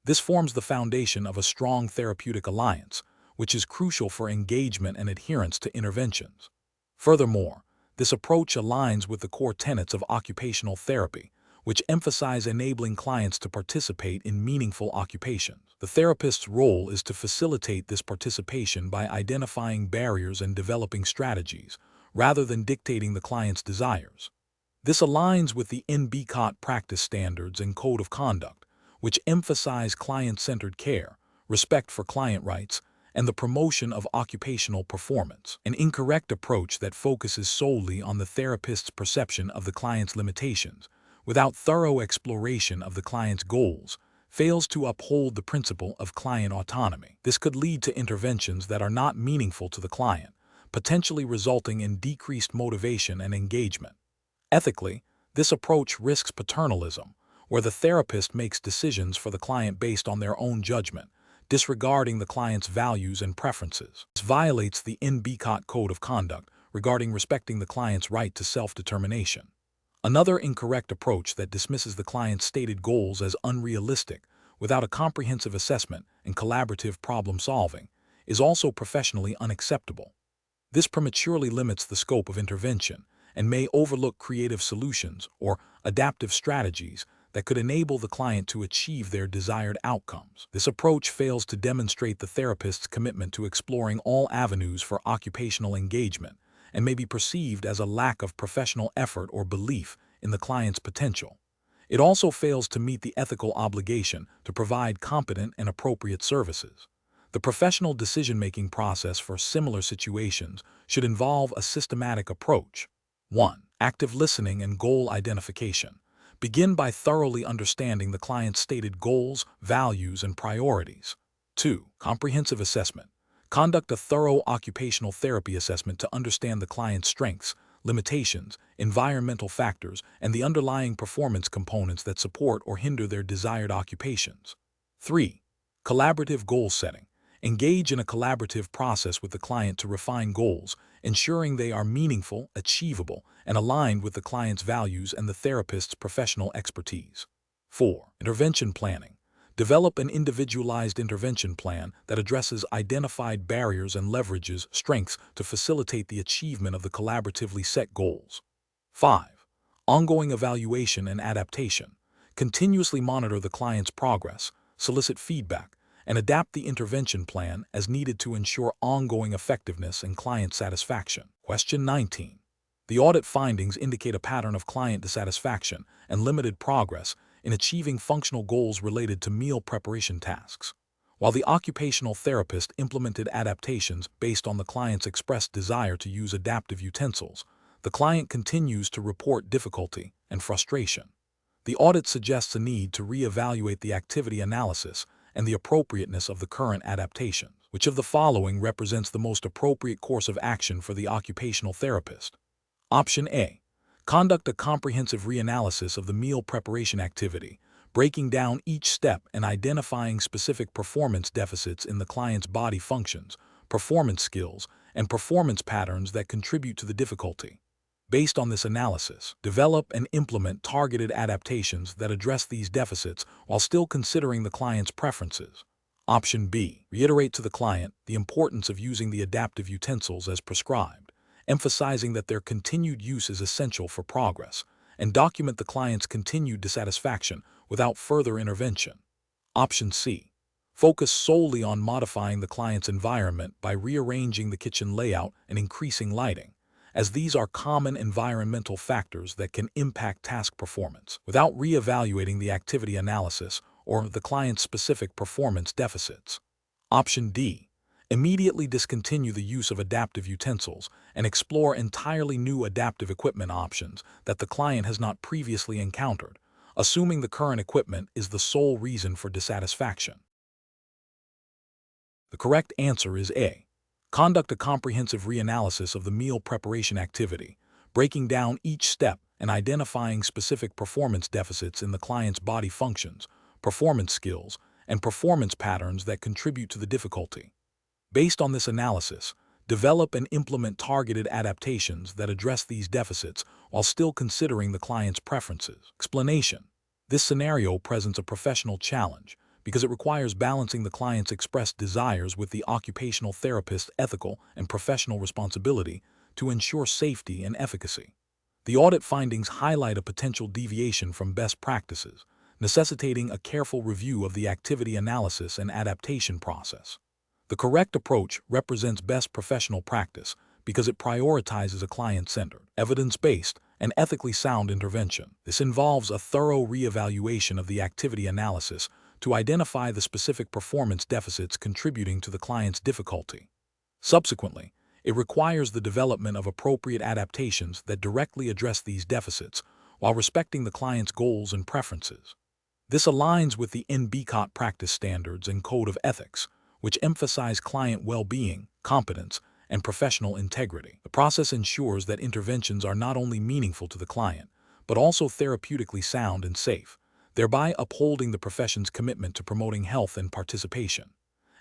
This forms the foundation of a strong therapeutic alliance, which is crucial for engagement and adherence to interventions. Furthermore, this approach aligns with the core tenets of occupational therapy, which emphasize enabling clients to participate in meaningful occupations. The therapist's role is to facilitate this participation by identifying barriers and developing strategies, rather than dictating the client's desires. This aligns with the NBCOT practice standards and code of conduct, which emphasize client-centered care, respect for client rights, and the promotion of occupational performance. An incorrect approach that focuses solely on the therapist's perception of the client's limitations, without thorough exploration of the client's goals, fails to uphold the principle of client autonomy. This could lead to interventions that are not meaningful to the client, potentially resulting in decreased motivation and engagement. Ethically, this approach risks paternalism, where the therapist makes decisions for the client based on their own judgment, disregarding the client's values and preferences. This violates the NBCOT code of conduct regarding respecting the client's right to self-determination. Another incorrect approach that dismisses the client's stated goals as unrealistic without a comprehensive assessment and collaborative problem-solving is also professionally unacceptable. This prematurely limits the scope of intervention and may overlook creative solutions or adaptive strategies that could enable the client to achieve their desired outcomes. This approach fails to demonstrate the therapist's commitment to exploring all avenues for occupational engagement and may be perceived as a lack of professional effort or belief in the client's potential. It also fails to meet the ethical obligation to provide competent and appropriate services. The professional decision-making process for similar situations should involve a systematic approach. 1. Active listening and goal identification. Begin by thoroughly understanding the client's stated goals, values, and priorities. 2. Comprehensive assessment. Conduct a thorough occupational therapy assessment to understand the client's strengths, limitations, environmental factors, and the underlying performance components that support or hinder their desired occupations. 3. Collaborative goal setting. Engage in a collaborative process with the client to refine goals, ensuring they are meaningful, achievable, and aligned with the client's values and the therapist's professional expertise. 4. Intervention planning. Develop an individualized intervention plan that addresses identified barriers and leverages strengths to facilitate the achievement of the collaboratively set goals. 5. Ongoing evaluation and adaptation. Continuously monitor the client's progress, solicit feedback, and adapt the intervention plan as needed to ensure ongoing effectiveness and client satisfaction. Question 19. The audit findings indicate a pattern of client dissatisfaction and limited progress in achieving functional goals related to meal preparation tasks. While the occupational therapist implemented adaptations based on the client's expressed desire to use adaptive utensils, the client continues to report difficulty and frustration. The audit suggests a need to reevaluate the activity analysis and the appropriateness of the current adaptations. Which of the following represents the most appropriate course of action for the occupational therapist? Option A. Conduct a comprehensive reanalysis of the meal preparation activity, breaking down each step and identifying specific performance deficits in the client's body functions, performance skills, and performance patterns that contribute to the difficulty. Based on this analysis, develop and implement targeted adaptations that address these deficits while still considering the client's preferences. Option B. Reiterate to the client the importance of using the adaptive utensils as prescribed, emphasizing that their continued use is essential for progress, and document the client's continued dissatisfaction without further intervention. Option C. Focus solely on modifying the client's environment by rearranging the kitchen layout and increasing lighting, as these are common environmental factors that can impact task performance, without reevaluating the activity analysis or the client's specific performance deficits. Option D. Immediately discontinue the use of adaptive utensils and explore entirely new adaptive equipment options that the client has not previously encountered, assuming the current equipment is the sole reason for dissatisfaction. The correct answer is A. Conduct a comprehensive reanalysis of the meal preparation activity, breaking down each step and identifying specific performance deficits in the client's body functions, performance skills, and performance patterns that contribute to the difficulty. Based on this analysis, develop and implement targeted adaptations that address these deficits while still considering the client's preferences. Explanation. This scenario presents a professional challenge because it requires balancing the client's expressed desires with the occupational therapist's ethical and professional responsibility to ensure safety and efficacy. The audit findings highlight a potential deviation from best practices, necessitating a careful review of the activity analysis and adaptation process. The correct approach represents best professional practice because it prioritizes a client-centered, evidence-based, and ethically sound intervention. This involves a thorough reevaluation of the activity analysis to identify the specific performance deficits contributing to the client's difficulty. Subsequently, it requires the development of appropriate adaptations that directly address these deficits while respecting the client's goals and preferences. This aligns with the NBCOT practice standards and code of ethics, which emphasize client well-being, competence, and professional integrity. The process ensures that interventions are not only meaningful to the client, but also therapeutically sound and safe, thereby upholding the profession's commitment to promoting health and participation.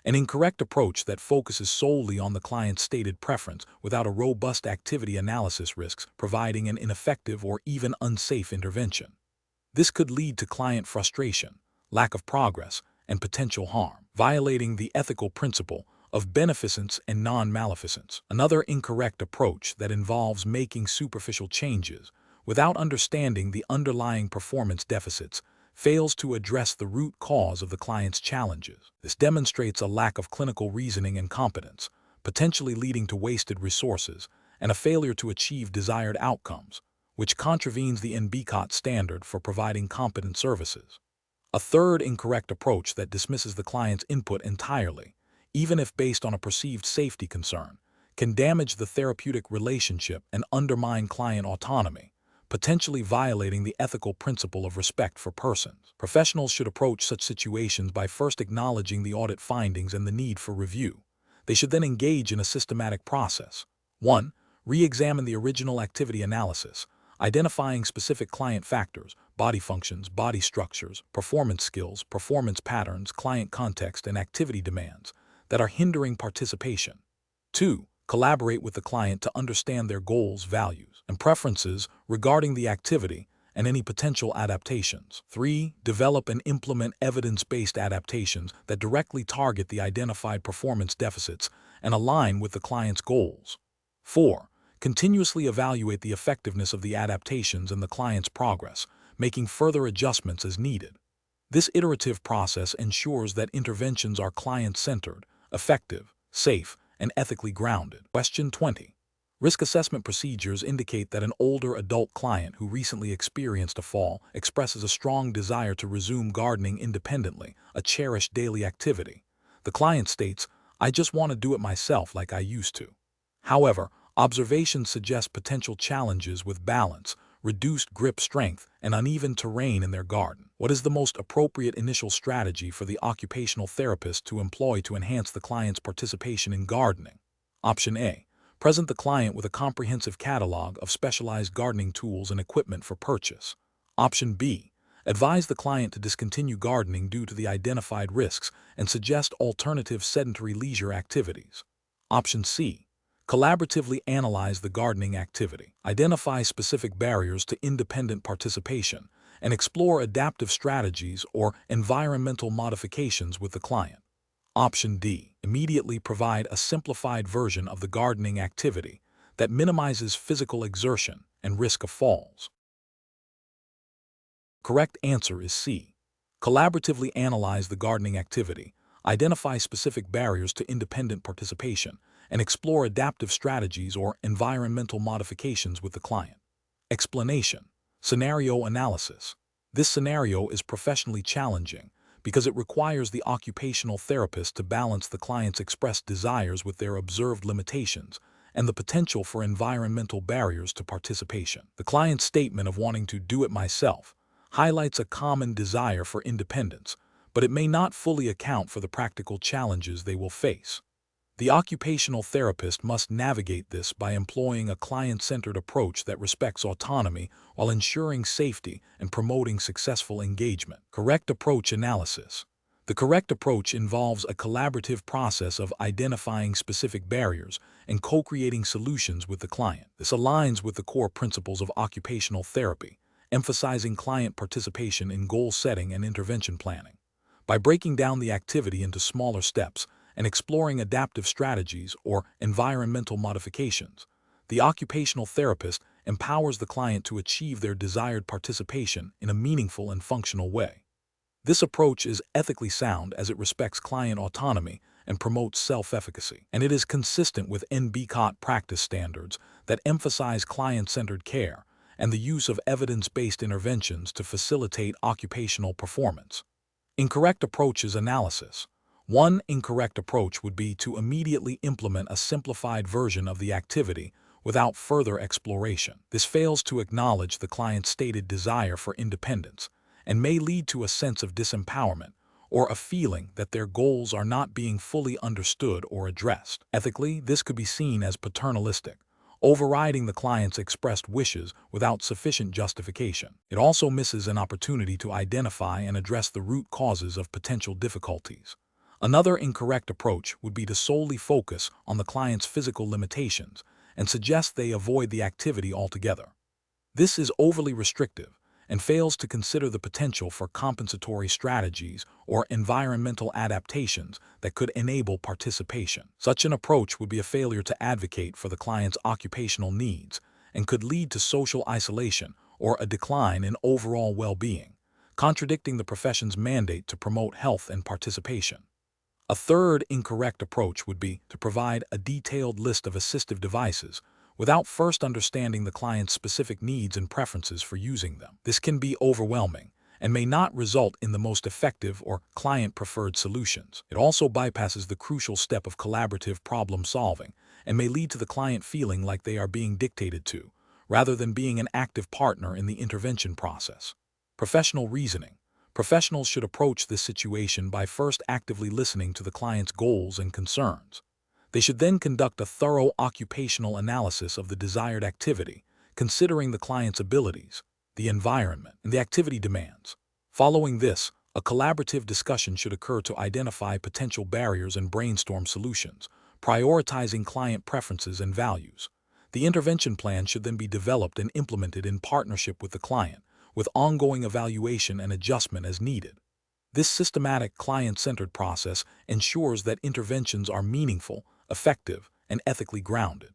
An incorrect approach that focuses solely on the client's stated preference without a robust activity analysis risks providing an ineffective or even unsafe intervention. This could lead to client frustration, lack of progress, and potential harm, violating the ethical principle of beneficence and non-maleficence. Another incorrect approach that involves making superficial changes without understanding the underlying performance deficits fails to address the root cause of the client's challenges. This demonstrates a lack of clinical reasoning and competence, potentially leading to wasted resources and a failure to achieve desired outcomes, which contravenes the NBCOT standard for providing competent services. A third incorrect approach that dismisses the client's input entirely, even if based on a perceived safety concern, can damage the therapeutic relationship and undermine client autonomy, potentially violating the ethical principle of respect for persons. Professionals should approach such situations by first acknowledging the audit findings and the need for review. They should then engage in a systematic process. 1. Re-examine the original activity analysis, identifying specific client factors, body functions, body structures, performance skills, performance patterns, client context, and activity demands that are hindering participation. 2. Collaborate with the client to understand their goals, values, and preferences regarding the activity and any potential adaptations. 3. Develop and implement evidence-based adaptations that directly target the identified performance deficits and align with the client's goals. 4. Continuously evaluate the effectiveness of the adaptations and the client's progress, making further adjustments as needed. This iterative process ensures that interventions are client-centered, effective, safe, and ethically grounded. Question 20. Risk assessment procedures indicate that an older adult client who recently experienced a fall expresses a strong desire to resume gardening independently, a cherished daily activity. The client states, "I just want to do it myself like I used to." However, observations suggest potential challenges with balance, reduced grip strength, and uneven terrain in their garden. What is the most appropriate initial strategy for the occupational therapist to employ to enhance the client's participation in gardening? Option A. Present the client with a comprehensive catalog of specialized gardening tools and equipment for purchase. Option B. Advise the client to discontinue gardening due to the identified risks and suggest alternative sedentary leisure activities. Option C. Collaboratively analyze the gardening activity, identify specific barriers to independent participation, and explore adaptive strategies or environmental modifications with the client. Option D. Immediately provide a simplified version of the gardening activity that minimizes physical exertion and risk of falls. Correct answer is C. Collaboratively analyze the gardening activity, identify specific barriers to independent participation, and explore adaptive strategies or environmental modifications with the client. Explanation. Scenario analysis. This scenario is professionally challenging because it requires the occupational therapist to balance the client's expressed desires with their observed limitations and the potential for environmental barriers to participation. The client's statement of wanting to do it myself highlights a common desire for independence, but it may not fully account for the practical challenges they will face. The occupational therapist must navigate this by employing a client-centered approach that respects autonomy while ensuring safety and promoting successful engagement. Correct approach analysis. The correct approach involves a collaborative process of identifying specific barriers and co-creating solutions with the client. This aligns with the core principles of occupational therapy, emphasizing client participation in goal setting and intervention planning. By breaking down the activity into smaller steps and exploring adaptive strategies or environmental modifications, the occupational therapist empowers the client to achieve their desired participation in a meaningful and functional way. This approach is ethically sound as it respects client autonomy and promotes self-efficacy, and it is consistent with NBCOT practice standards that emphasize client-centered care and the use of evidence-based interventions to facilitate occupational performance. Incorrect approaches analysis. One incorrect approach would be to immediately implement a simplified version of the activity without further exploration. This fails to acknowledge the client's stated desire for independence and may lead to a sense of disempowerment or a feeling that their goals are not being fully understood or addressed. Ethically, this could be seen as paternalistic, overriding the client's expressed wishes without sufficient justification. It also misses an opportunity to identify and address the root causes of potential difficulties. Another incorrect approach would be to solely focus on the client's physical limitations and suggest they avoid the activity altogether. This is overly restrictive and fails to consider the potential for compensatory strategies or environmental adaptations that could enable participation. Such an approach would be a failure to advocate for the client's occupational needs and could lead to social isolation or a decline in overall well-being, contradicting the profession's mandate to promote health and participation. A third incorrect approach would be to provide a detailed list of assistive devices without first understanding the client's specific needs and preferences for using them. This can be overwhelming and may not result in the most effective or client-preferred solutions. It also bypasses the crucial step of collaborative problem-solving and may lead to the client feeling like they are being dictated to, rather than being an active partner in the intervention process. Professional reasoning. Professionals should approach this situation by first actively listening to the client's goals and concerns. They should then conduct a thorough occupational analysis of the desired activity, considering the client's abilities, the environment, and the activity demands. Following this, a collaborative discussion should occur to identify potential barriers and brainstorm solutions, prioritizing client preferences and values. The intervention plan should then be developed and implemented in partnership with the client, with ongoing evaluation and adjustment as needed. This systematic client-centered process ensures that interventions are meaningful, effective, and ethically grounded.